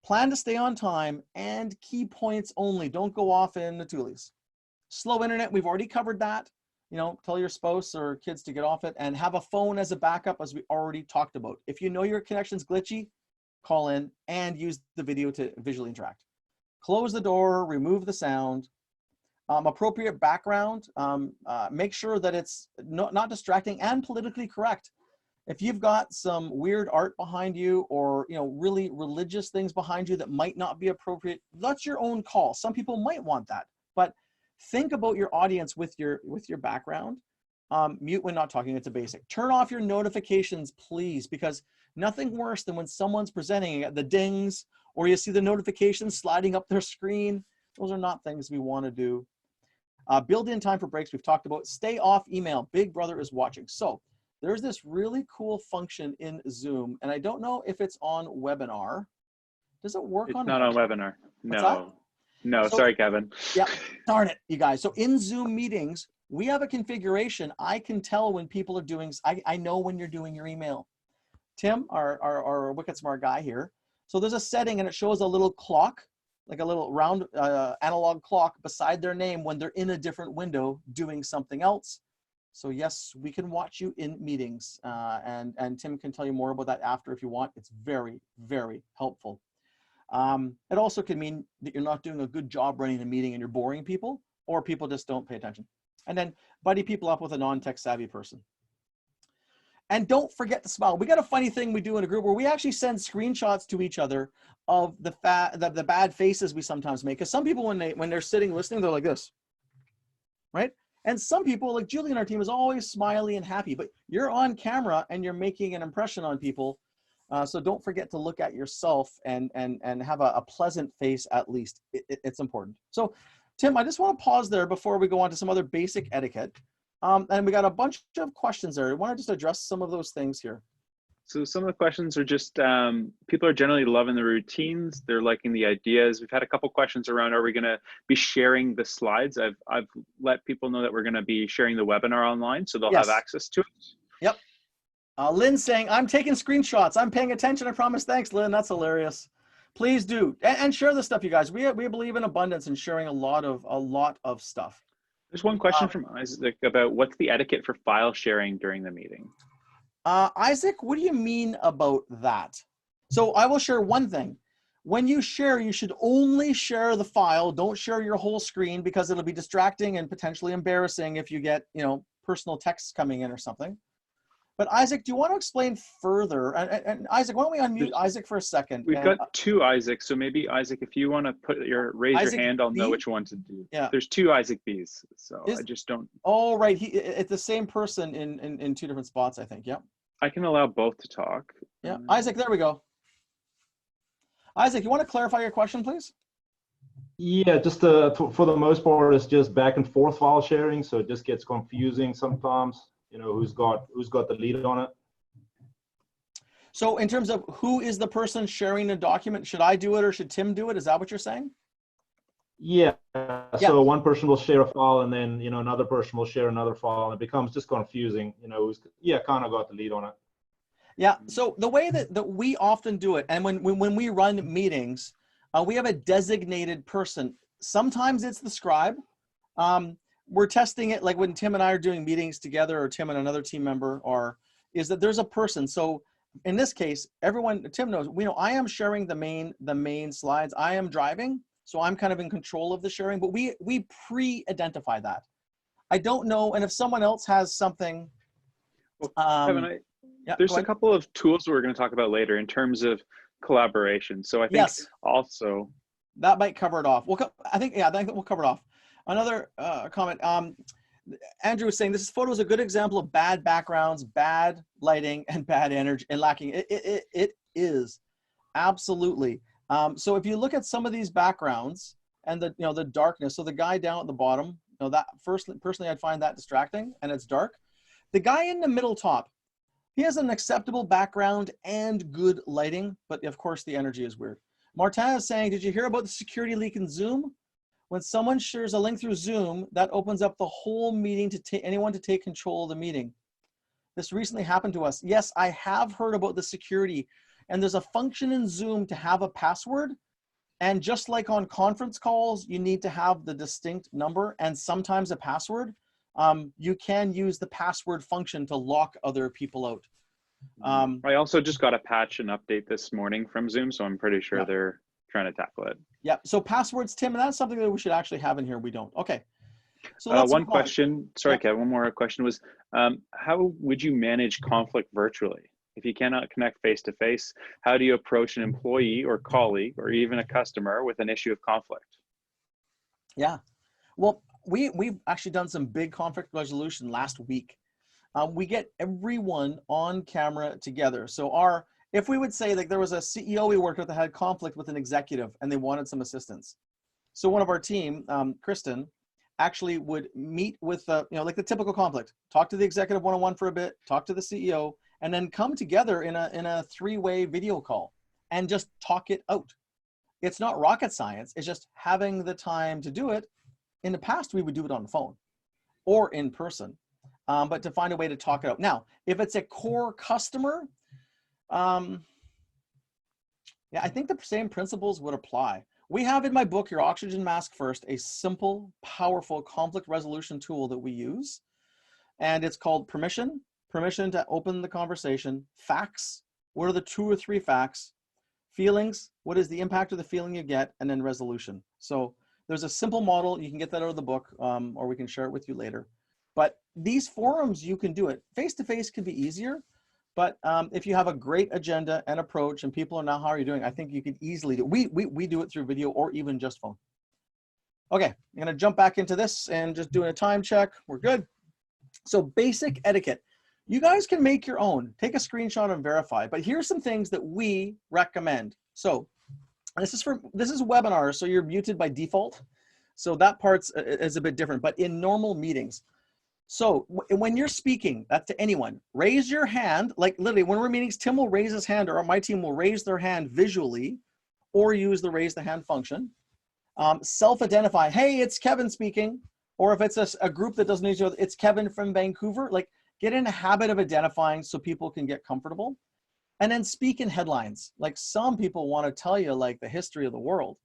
plan to stay on time and key points only. Don't go off in the toolies. Slow internet, we've already covered that. You know, tell your spouse or kids to get off it and have a phone as a backup, as we already talked about. If you know your connection's glitchy, call in and use the video to visually interact. Close the door, remove the sound. Appropriate background, make sure that it's not distracting and politically correct. If you've got some weird art behind you or, you know, really religious things behind you that might not be appropriate, that's your own call. Some people might want that, but think about your audience with your background. Mute when not talking, it's a basic. Turn off your notifications, please, because nothing worse than when someone's presenting the dings or you see the notifications sliding up their screen. Those are not things we want to do. Build in time for breaks. We've talked about. Stay off email. Big brother is watching. So there's this really cool function in Zoom, and I don't know if it's on webinar. Does it work on? It's not on webinar. What's that? No, So- sorry, Kevin. Yeah, darn it, you guys. So in Zoom meetings, we have a configuration. I can tell when people are doing, I know when you're doing your email. Tim, our Wicked Smart guy here. So there's a setting and it shows a little clock, like a little round analog clock beside their name when they're in a different window doing something else. So yes, we can watch you in meetings, and Tim can tell you more about that after if you want. It's very, very helpful. It also could mean that you're not doing a good job running a meeting and you're boring people, or people just don't pay attention. And then buddy people up with a non-tech savvy person. And don't forget to smile. We got a funny thing we do in a group where we actually send screenshots to each other of the bad faces we sometimes make. Because some people, when they're sitting listening, they're like this, right? And some people, like Julie on our team, is always smiley and happy. But you're on camera and you're making an impression on people. So don't forget to look at yourself and have a pleasant face at least. It's important. So Tim, I just want to pause there before we go on to some other basic etiquette. And we got a bunch of questions there. I want to just address some of those things here. So some of the questions are just, people are generally loving the routines. They're liking the ideas. We've had a couple questions around, are we going to be sharing the slides? I've let people know that we're going to be sharing the webinar online, so they'll have access to it. Yep. Lynn's saying, I'm taking screenshots. I'm paying attention, I promise. Thanks, Lynn. That's hilarious. Please do. And share this stuff, you guys. We believe in abundance and sharing a lot of stuff. There's one question from Isaac about what's the etiquette for file sharing during the meeting? Isaac, what do you mean about that? So I will share one thing. When you share, you should only share the file. Don't share your whole screen because it'll be distracting and potentially embarrassing if you get, personal texts coming in or something. But Isaac, do you want to explain further? And Isaac, why don't we unmute Isaac for a second? We've got two Isaacs, so maybe Isaac, if you want to raise Isaac your hand, I'll B? know which one to do. Yeah. There's two Isaac B's, so I just don't. Oh, right. It's the same person in two different spots, I think. Yeah. I can allow both to talk. Yeah. Isaac, there we go. Isaac, you want to clarify your question, please? Yeah, just for the most part, it's just back and forth file sharing, so it just gets confusing sometimes. Who's got the lead on it. So in terms of who is the person sharing the document, should I do it or should Tim do it? Is that what you're saying? Yeah. So one person will share a file and then, another person will share another file and it becomes just confusing, who's kind of got the lead on it. Yeah. So the way that we often do it, and when we run meetings, we have a designated person. Sometimes it's the scribe. We're testing it like when Tim and I are doing meetings together, or Tim and another team member, is that there's a person. So in this case, Tim knows, I am sharing the main slides. I am driving, so I'm kind of in control of the sharing, but we pre-identify that. I don't know, and if someone else has something. Well, Kevin, there's a couple of tools we're going to talk about later in terms of collaboration. So I think also that might cover it off. I think we'll cover it off. Another comment. Andrew was saying this photo is a good example of bad backgrounds, bad lighting, and bad energy and lacking. It is absolutely. So if you look at some of these backgrounds and the darkness. So the guy down at the bottom, that personally I'd find that distracting and it's dark. The guy in the middle top, he has an acceptable background and good lighting, but of course the energy is weird. Martin is saying, did you hear about the security leak in Zoom? When someone shares a link through Zoom, that opens up the whole meeting to anyone to take control of the meeting. This recently happened to us. Yes, I have heard about the security, and there's a function in Zoom to have a password. And just like on conference calls, you need to have the distinct number and sometimes a password. You can use the password function to lock other people out. I also just got a patch and update this morning from Zoom, so I'm pretty sure they're trying to tackle it. Yeah, so passwords, Tim, and that's something that we should actually have in here. We don't. Okay. So one question, sorry, Kev, one more question was, how would you manage conflict virtually? If you cannot connect face-to-face, how do you approach an employee or colleague or even a customer with an issue of conflict? Yeah, well, we've actually done some big conflict resolution last week. We get everyone on camera together. So if we would say like there was a CEO we worked with that had conflict with an executive and they wanted some assistance. So one of our team, Kristen, actually would meet with, like the typical conflict, talk to the executive one-on-one for a bit, talk to the CEO, and then come together in a three-way video call and just talk it out. It's not rocket science. It's just having the time to do it. In the past, we would do it on the phone or in person, but to find a way to talk it out. Now, if it's a core customer, yeah, I think the same principles would apply. We have in my book, Your Oxygen Mask First, a simple, powerful conflict resolution tool that we use. And it's called permission to open the conversation, facts, what are the 2 or 3 facts, feelings, what is the impact of the feeling you get, and then resolution. So there's a simple model. You can get that out of the book, or we can share it with you later. But these forums, you can do it. Face-to-face can be easier. But if you have a great agenda and approach and people are now, how are you doing? I think you could easily do it. We do it through video or even just phone. Okay, I'm gonna jump back into this and just doing a time check. We're good. So basic etiquette. You guys can make your own. Take a screenshot and verify. But here's some things that we recommend. So this is webinars, so you're muted by default. So that part's is a bit different, but in normal meetings. So when you're speaking that to anyone, raise your hand, like literally when we're meetings, Tim will raise his hand or my team will raise their hand visually or use the raise the hand function. Self-identify, hey, it's Kevin speaking. Or if it's a group that doesn't know each other, it's Kevin from Vancouver. Like get in a habit of identifying so people can get comfortable. And then speak in headlines. Like some people want to tell you like the history of the world,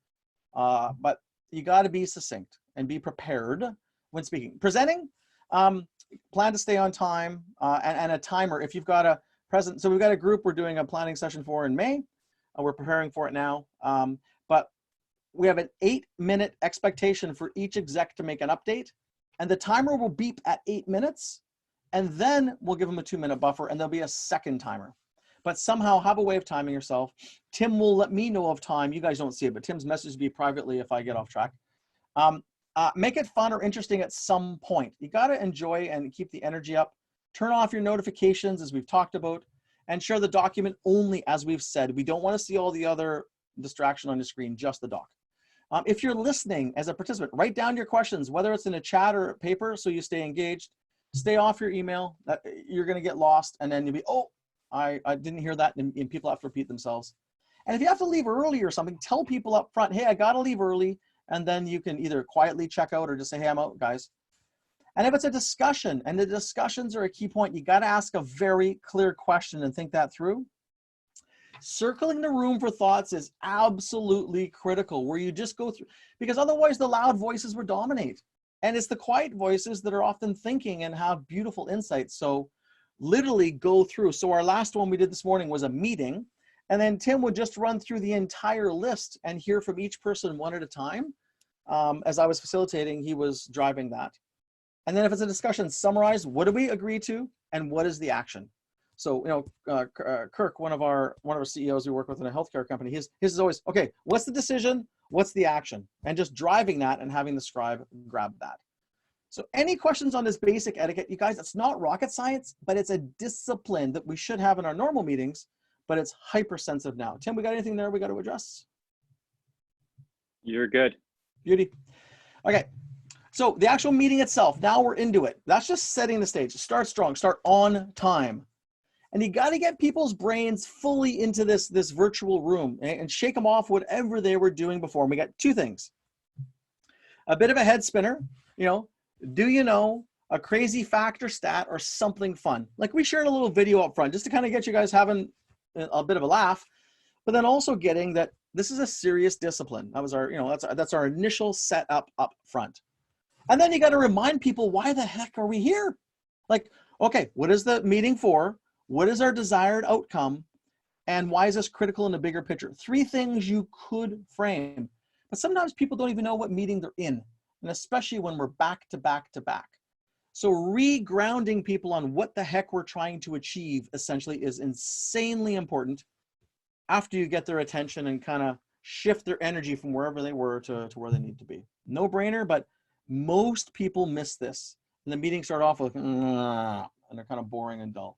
but you got to be succinct and be prepared when speaking. Presenting, plan to stay on time and a timer. If you've got a present, so we've got a group we're doing a planning session for in May. We're preparing for it now, but we have an 8-minute expectation for each exec to make an update, and the timer will beep at 8 minutes, and then we'll give them a 2-minute buffer, and there'll be a second timer. But somehow have a way of timing yourself. Tim will let me know of time. You guys don't see it, but Tim's message me privately if I get off track. Make it fun or interesting at some point. You got to enjoy and keep the energy up. Turn off your notifications as we've talked about, and share the document only as we've said. We don't want to see all the other distraction on the screen, just the doc. If you're listening as a participant, write down your questions, whether it's in a chat or a paper so you stay engaged. Stay off your email. You're going to get lost, and then you'll be, oh, I didn't hear that, and people have to repeat themselves. And if you have to leave early or something, tell people up front, hey, I got to leave early. And then you can either quietly check out or just say, hey, I'm out, guys. And if it's a discussion, and the discussions are a key point, you got to ask a very clear question and think that through. Circling the room for thoughts is absolutely critical, where you just go through, because otherwise the loud voices will dominate. And it's the quiet voices that are often thinking and have beautiful insights. So literally go through. So our last one we did this morning was a meeting. And then Tim would just run through the entire list and hear from each person one at a time. As I was facilitating, he was driving that. And then if it's a discussion, summarize what do we agree to and what is the action. So, you know, Kirk, one of our CEOs we work with in a healthcare company, his is always, okay, what's the decision? What's the action? And just driving that and having the scribe grab that. So any questions on this basic etiquette, you guys, it's not rocket science, but it's a discipline that we should have in our normal meetings, but it's hypersensitive now. Tim, we got anything there we got to address? You're good. Beauty. Okay. So the actual meeting itself, now we're into it. That's just setting the stage. Start strong, start on time. And you got to get people's brains fully into this virtual room and shake them off whatever they were doing before. And we got two things. A bit of a head spinner, you know, do you know, a crazy fact or stat or something fun. Like we shared a little video up front just to kind of get you guys having a bit of a laugh, but then also getting that this is a serious discipline. That was our, you know, that's our initial setup up front. And then you got to remind people, why the heck are we here? Like, okay, what is the meeting for? What is our desired outcome? And why is this critical in the bigger picture? 3 things you could frame, but sometimes people don't even know what meeting they're in. And especially when we're back to back to back. So re-grounding people on what the heck we're trying to achieve essentially is insanely important after you get their attention and kind of shift their energy from wherever they were to where they need to be. No brainer, but most people miss this. And the meetings start off with, and they're kind of boring and dull.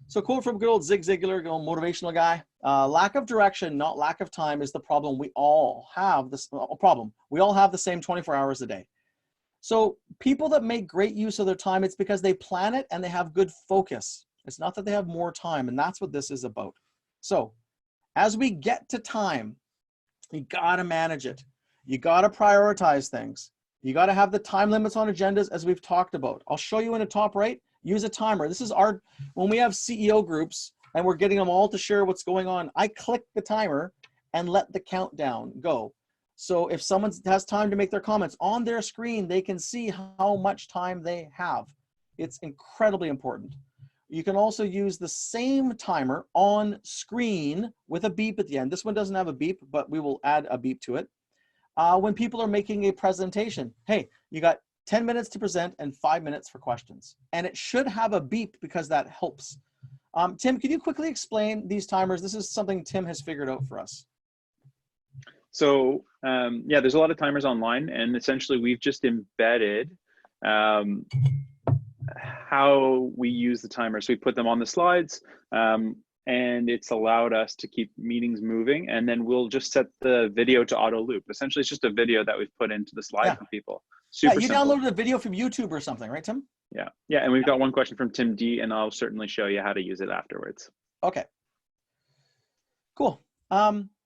So quote from good old Zig Ziglar, good old motivational guy, lack of direction, not lack of time is the problem. We all have this problem. We all have the same 24 hours a day. So people that make great use of their time, it's because they plan it and they have good focus. It's not that they have more time, and that's what this is about. So as we get to time, you gotta manage it. You gotta prioritize things. You gotta have the time limits on agendas as we've talked about. I'll show you in the top right, use a timer. This is when we have CEO groups and we're getting them all to share what's going on, I click the timer and let the countdown go. So if someone has time to make their comments on their screen, they can see how much time they have. It's incredibly important. You can also use the same timer on screen with a beep at the end. This one doesn't have a beep, but we will add a beep to it. When people are making a presentation, hey, you got 10 minutes to present and 5 minutes for questions. And it should have a beep because that helps. Tim, can you quickly explain these timers? This is something Tim has figured out for us. So yeah, there's a lot of timers online, and essentially we've just embedded how we use the timer. So we put them on the slides, and it's allowed us to keep meetings moving. And then we'll just set the video to auto loop. Essentially, it's just a video that we've put into the slide for people. Super you simple. downloaded a video from YouTube or something, right, Tim? Yeah, yeah. And we've got one question from Tim D, and I'll certainly show you how to use it afterwards. Okay. Cool.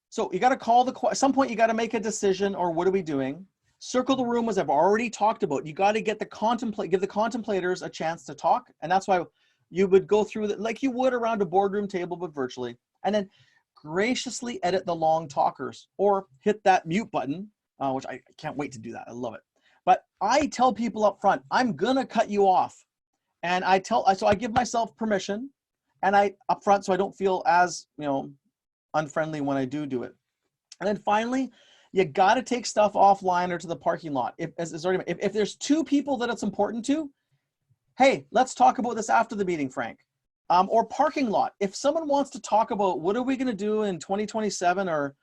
So you got to call at some point you got to make a decision, or what are we doing? Circle the room, as I've already talked about. You got to give the contemplators a chance to talk. And that's why you would go through it like you would around a boardroom table, but virtually. And then graciously edit the long talkers, or hit that mute button, which I can't wait to do that. I love it. But I tell people up front, I'm going to cut you off. And so I give myself permission, and up front, so I don't feel as, unfriendly when I do it. And then finally, you got to take stuff offline or to the parking lot. If there's two people that it's important to, hey, let's talk about this after the meeting, Frank. Or parking lot. If someone wants to talk about what are we going to do in 2027, or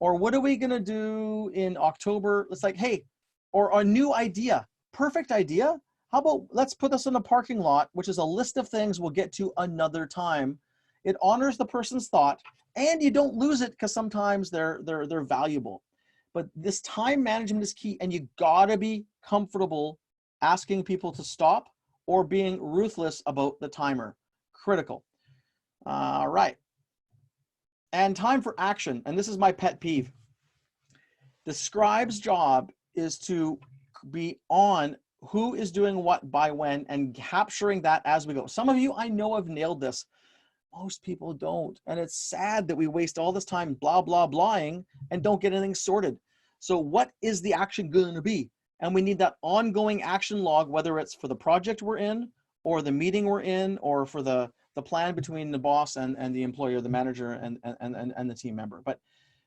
what are we going to do in October, it's like, hey, or a new idea, perfect idea. How about let's put this in the parking lot, which is a list of things we'll get to another time. It honors the person's thought, and you don't lose it because sometimes they're valuable. But this time management is key, and you gotta be comfortable asking people to stop or being ruthless about the timer. Critical. All right. And time for action. And this is my pet peeve. The scribe's job is to be on who is doing what by when and capturing that as we go. Some of you I know have nailed this. Most people don't. And it's sad that we waste all this time blah, blah, blahing and don't get anything sorted. So what is the action going to be? And we need that ongoing action log, whether it's for the project we're in, or the meeting we're in, or for the plan between the boss and the employee, or the manager and the team member. But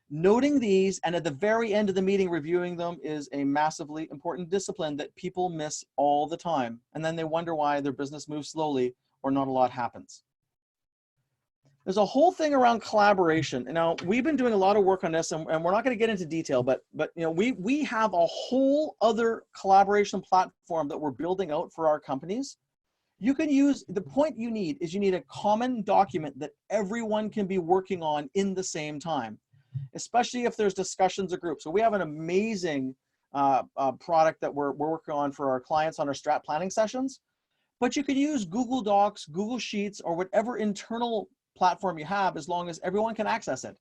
noting these, and at the very end of the meeting reviewing them, is a massively important discipline that people miss all the time. And then they wonder why their business moves slowly or not a lot happens. There's a whole thing around collaboration. Now, we've been doing a lot of work on this, and we're not going to get into detail, but we have a whole other collaboration platform that we're building out for our companies. You can use, the point you need is you need a common document that everyone can be working on in the same time, especially if there's discussions or groups. So we have an amazing product that we're working on for our clients on our strat planning sessions, but you can use Google Docs, Google Sheets, or whatever internal platform you have, as long as everyone can access it.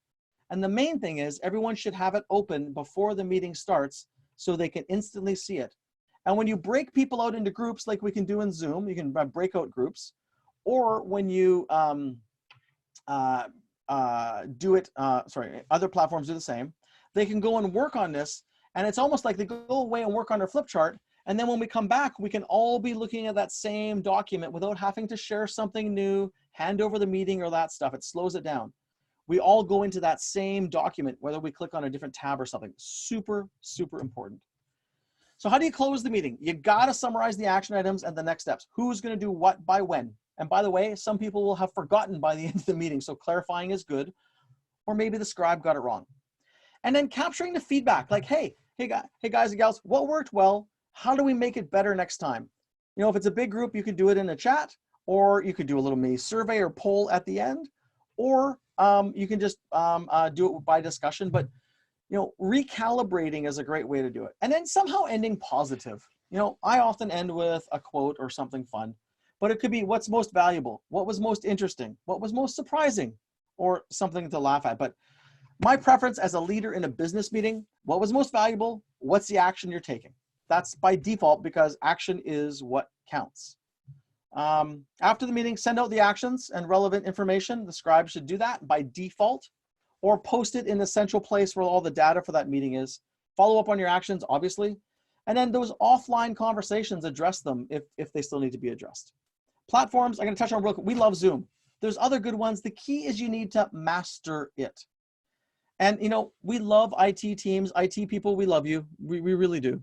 And the main thing is everyone should have it open before the meeting starts so they can instantly see it. And when you break people out into groups like we can do in Zoom, you can have breakout groups, or when you other platforms do the same, they can go and work on this, and it's almost like they go away and work on their flip chart, and then when we come back, we can all be looking at that same document without having to share something new, hand over the meeting, or that stuff. It slows it down. We all go into that same document, whether we click on a different tab or something. Super, super important. So how do you close the meeting? You got to summarize the action items and the next steps. Who's going to do what by when? And by the way, some people will have forgotten by the end of the meeting, so clarifying is good. Or maybe the scribe got it wrong. And then capturing the feedback, like, hey guys and gals, what worked well? How do we make it better next time? If it's a big group, you can do it in a chat, or you could do a little mini survey or poll at the end, or you can just do it by discussion. But you know, recalibrating is a great way to do it. And then somehow ending positive. You know, I often end with a quote or something fun, but it could be what's most valuable, what was most interesting, what was most surprising, or something to laugh at. But my preference as a leader in a business meeting, what was most valuable, what's the action you're taking? That's by default, because action is what counts. After the meeting, send out the actions and relevant information. The scribe should do that by default, or post it in the central place where all the data for that meeting is. Follow up on your actions, obviously. And then those offline conversations, address them if they still need to be addressed. Platforms, I'm going to touch on real quick. We love Zoom. There's other good ones. The key is you need to master it. And, you know, we love IT teams, IT people, we love you. We really do.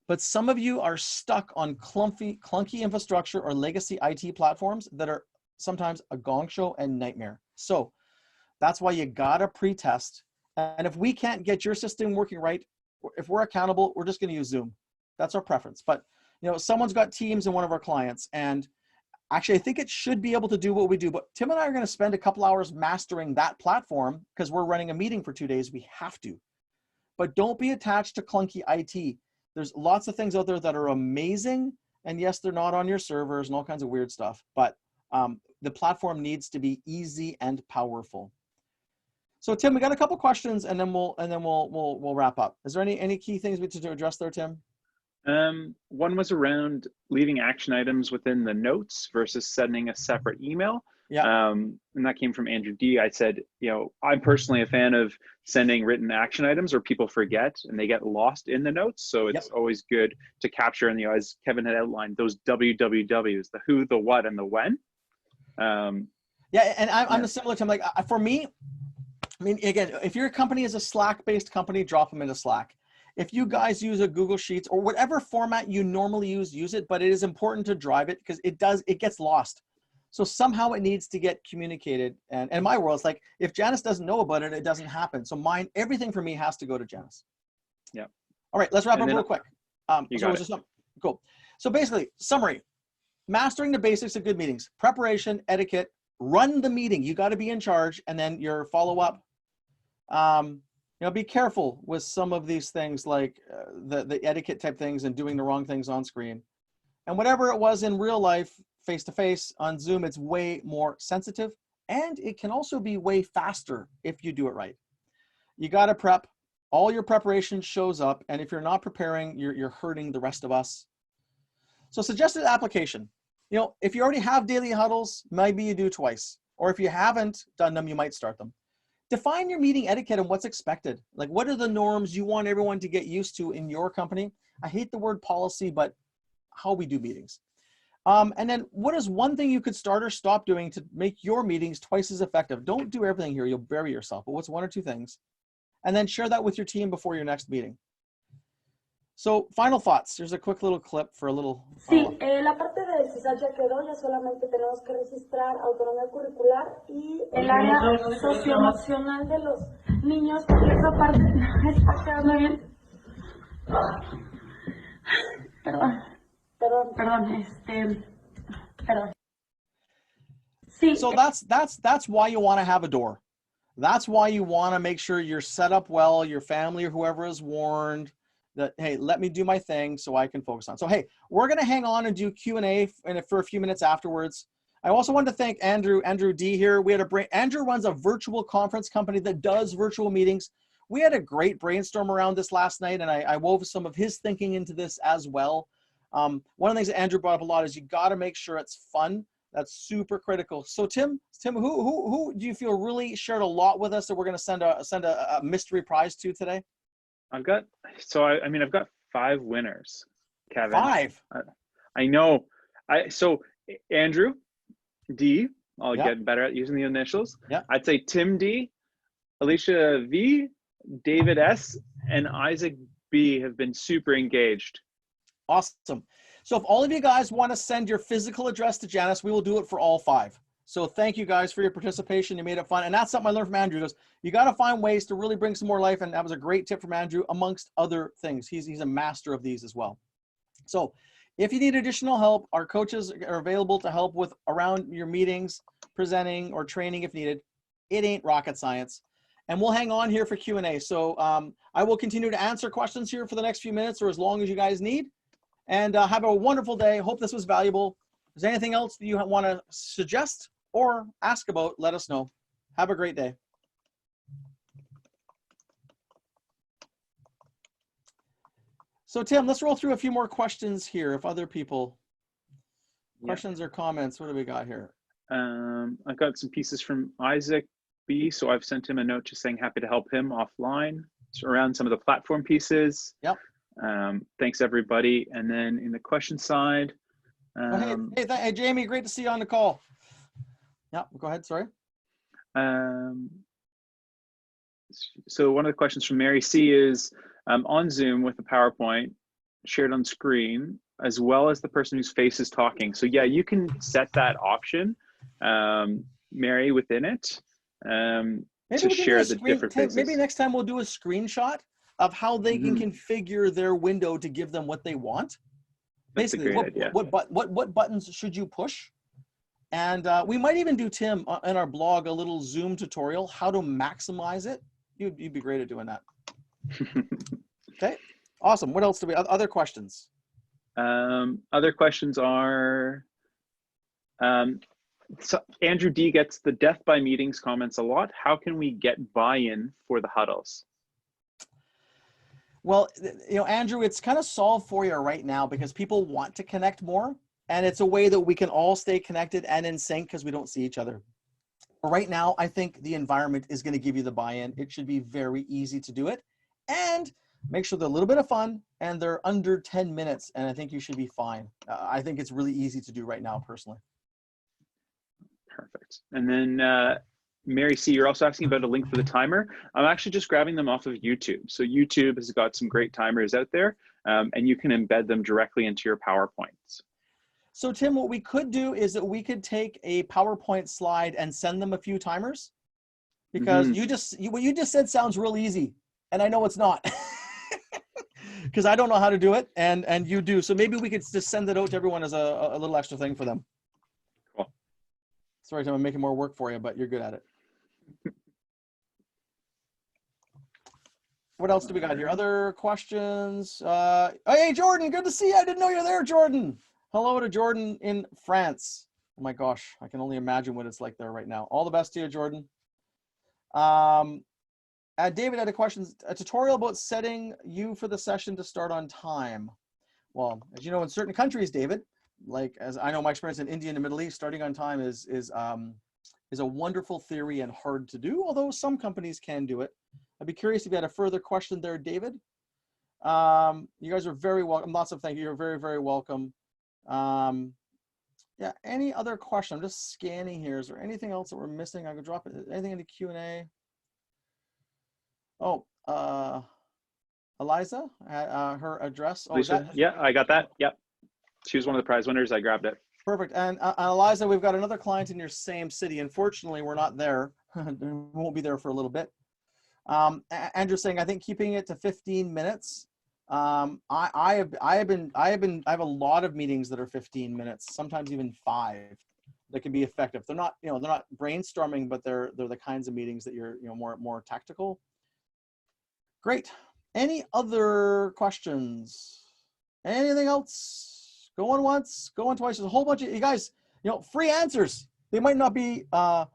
But some of you are stuck on clunky infrastructure or legacy IT platforms that are sometimes a gong show and nightmare. So that's why you gotta pre-test. And if we can't get your system working right, if we're accountable, we're just gonna use Zoom. That's our preference. But you know, someone's got Teams in one of our clients, and actually I think it should be able to do what we do, but Tim and I are gonna spend a couple hours mastering that platform because we're running a meeting for 2 days, we have to. But don't be attached to clunky IT. There's lots of things out there that are amazing, and yes, they're not on your servers and all kinds of weird stuff, but the platform needs to be easy and powerful. So Tim, we got a couple questions, and then we'll wrap up. Is there any key things we need to address there, Tim? One was around leaving action items within the notes versus sending a separate email. Yeah. And that came from Andrew D. I said, you know, I'm personally a fan of sending written action items, or people forget and they get lost in the notes. So it's always good to capture, and, you know, as Kevin had outlined, those WWWs, the who, the what, and the when. Yeah, and I'm a similar Tim. Like for me, I mean, again, if your company is a Slack-based company, drop them into Slack. If you guys use a Google Sheets or whatever format you normally use it, but it is important to drive it because it gets lost. So somehow it needs to get communicated. And in my world, it's like, if Janice doesn't know about it, it doesn't happen. So everything for me has to go to Janice. Yeah. All right, let's wrap up real quick. Cool. So basically, summary, mastering the basics of good meetings, preparation, etiquette, run the meeting. You got to be in charge, and then your follow-up. You know, be careful with some of these things, like the etiquette type things and doing the wrong things on screen. And whatever it was in real life, face-to-face, on Zoom, it's way more sensitive, and it can also be way faster if you do it right. You got to prep. All your preparation shows up, and if you're not preparing, you're hurting the rest of us. So suggested application. You know, if you already have daily huddles, maybe you do twice. Or if you haven't done them, you might start them. Define your meeting etiquette and what's expected. Like, what are the norms you want everyone to get used to in your company? I hate the word policy, but how we do meetings. And then what is one thing you could start or stop doing to make your meetings twice as effective? Don't do everything here, you'll bury yourself, but what's one or two things? And then share that with your team before your next meeting. So, final thoughts. Here's a quick little clip for a little. Sí, la parte de CISAL ya quedó, ya solamente tenemos que registrar autonomía curricular y el área socioemocional de los niños, porque esa parte está quedando bien. Perdón. Sí. So that's why you want to have a door. That's why you want to make sure you're set up well, your family or whoever is warned that, hey, let me do my thing so I can focus on. So, hey, we're going to hang on and do Q&A for a few minutes afterwards. I also wanted to thank Andrew D here. Andrew runs a virtual conference company that does virtual meetings. We had a great brainstorm around this last night, and I wove some of his thinking into this as well. One of the things that Andrew brought up a lot is you got to make sure it's fun. That's super critical. So Tim, who do you feel really shared a lot with us that we're going to send a mystery prize to today? I've got 5 winners, Kevin. 5. I know. So Andrew D. I'll get better at using the initials. Yeah. I'd say Tim D, Alicia V, David S, and Isaac B have been super engaged. Awesome. So if all of you guys want to send your physical address to Janice, we will do it for all 5. So thank you guys for your participation. You made it fun. And that's something I learned from Andrew. He goes, you got to find ways to really bring some more life. And that was a great tip from Andrew, amongst other things. He's a master of these as well. So If you need additional help, our coaches are available to help with around your meetings, presenting, or training if needed. It ain't rocket science. And we'll hang on here for Q&A. So I will continue to answer questions here for the next few minutes or as long as you guys need. And have a wonderful day. Hope this was valuable. Is there anything else that you want to suggest or ask about? Let us know. Have a great day. So Tim, let's roll through a few more questions here. If other people, questions or comments, what do we got here? I got some pieces from Isaac B. So I've sent him a note just saying happy to help him offline. It's around some of the platform pieces. Yep. Thanks everybody. And then in the question side. Hey, Jamie, great to see you on the call. Yeah, go ahead, sorry. So one of the questions from Mary C is on Zoom with the PowerPoint shared on screen, as well as the person whose face is talking. So yeah, you can set that option, Mary, within it to share the different faces. Maybe next time we'll do a screenshot of how they can configure their window to give them what they want. That's Basically, a great idea. What buttons should you push? And we might even do, Tim, in our blog, a little Zoom tutorial, how to maximize it. You'd be great at doing that. Okay, awesome. What else do we, other questions? Other questions are, so Andrew D gets the death by meetings comments a lot. How can we get buy-in for the huddles? Well, you know, Andrew, it's kind of solved for you right now because people want to connect more. And it's a way that we can all stay connected and in sync because we don't see each other. Right now, I think the environment is going to give you the buy-in. It should be very easy to do it. And make sure they're a little bit of fun and they're under 10 minutes. And I think you should be fine. I think it's really easy to do right now, personally. Perfect. And then Mary C, you're also asking about a link for the timer. I'm actually just grabbing them off of YouTube. So YouTube has got some great timers out there, and you can embed them directly into your PowerPoints. So Tim, what we could do is that we could take a PowerPoint slide and send them a few timers, because what you just said sounds real easy, and I know it's not, because I don't know how to do it, and you do. So maybe we could just send it out to everyone as a little extra thing for them. Cool. Sorry, Tim, I'm making more work for you, but you're good at it. What else do we got here? Other questions? Hey, Jordan, good to see you. I didn't know you're there, Jordan. Hello to Jordan in France. Oh my gosh, I can only imagine what it's like there right now. All the best to you, Jordan. David had a tutorial about setting you for the session to start on time. Well, as you know, in certain countries, David, like as I know my experience in India and the Middle East, starting on time is a wonderful theory and hard to do, although some companies can do it. I'd be curious if you had a further question there, David. You guys are very welcome. Lots of thank you. You're very, very welcome. Yeah, any other question? I'm just scanning here. Is there anything else that we're missing? I could drop it. Anything into Q&A? Oh, Eliza, her address. Oh, yeah, I got that. Yep. She was one of the prize winners. I grabbed it. Perfect. And Eliza, we've got another client in your same city. Unfortunately, we're not there. We won't be there for a little bit. Andrew's saying, I think keeping it to 15 minutes. I have a lot of meetings that are 15 minutes, sometimes even 5, that can be effective. They're not, they're not brainstorming, but they're the kinds of meetings that you're, more tactical. Great. Any other questions? Anything else? Going once, going twice. There's a whole bunch of you guys, free answers. They might not be the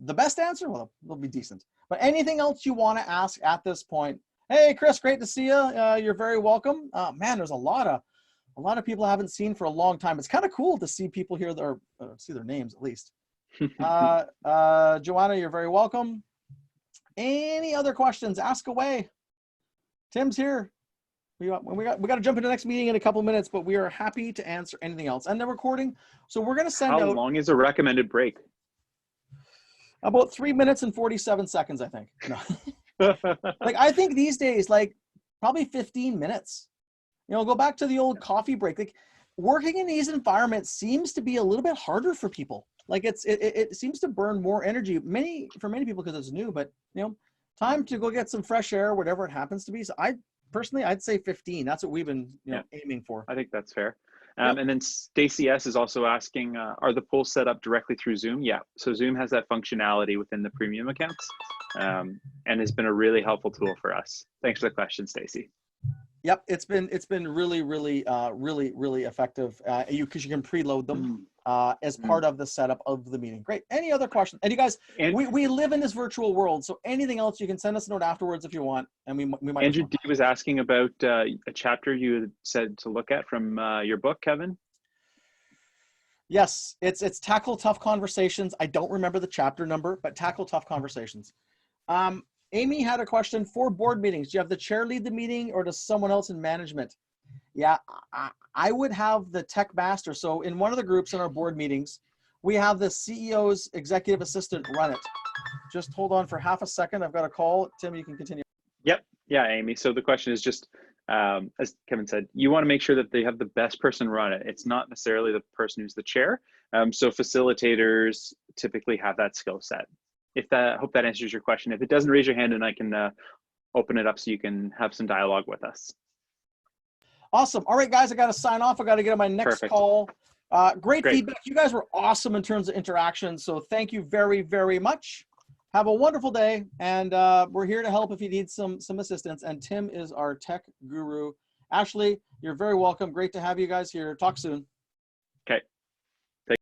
best answer. Well, they'll be decent. But anything else you want to ask at this point? Hey, Chris, great to see you. You're very welcome. Man, there's a lot of people I haven't seen for a long time. It's kind of cool to see people here that are, see their names at least. Joanna, you're very welcome. Any other questions? Ask away. Tim's here. We got to jump into the next meeting in a couple minutes, but we are happy to answer anything else. And the recording. So we're going to send out. How long is a recommended break? About 3 minutes and 47 seconds, I think. No. Like, I think these days, like probably 15 minutes. Go back to the old coffee break. Like, working in these environments seems to be a little bit harder for people. Like it seems to burn more energy. For many people because it's new, but time to go get some fresh air, whatever it happens to be. So I'd say 15. That's what we've been aiming for. I think that's fair. And then Stacy S is also asking, are the polls set up directly through Zoom? Yeah, so Zoom has that functionality within the premium accounts, and has been a really helpful tool for us. Thanks for the question, Stacy. Yep, it's been really really effective. Because you can preload them as part of the setup of the meeting. Great. Any other questions? And you guys, we live in this virtual world, so anything else you can send us a note afterwards if you want, and we might. Andrew respond. D was asking about a chapter you had said to look at from your book, Kevin. Yes, it's Tackle Tough Conversations. I don't remember the chapter number, but Tackle Tough Conversations. Amy had a question for board meetings. Do you have the chair lead the meeting, or does someone else in management? Yeah, I would have the tech master. So in one of the groups in our board meetings, we have the CEO's executive assistant run it. Just hold on for half a second. I've got a call. Tim, you can continue. Yep. Yeah, Amy. So the question is just, as Kevin said, you want to make sure that they have the best person run it. It's not necessarily the person who's the chair. So facilitators typically have that skill set. Hope that answers your question. If it doesn't, raise your hand and I can open it up so you can have some dialogue with us. Awesome. All right, guys, I got to sign off. I got to get on my next call. Great feedback. You guys were awesome in terms of interaction. So thank you very, very much. Have a wonderful day. And we're here to help if you need some assistance. And Tim is our tech guru. Ashley, you're very welcome. Great to have you guys here. Talk soon. Okay.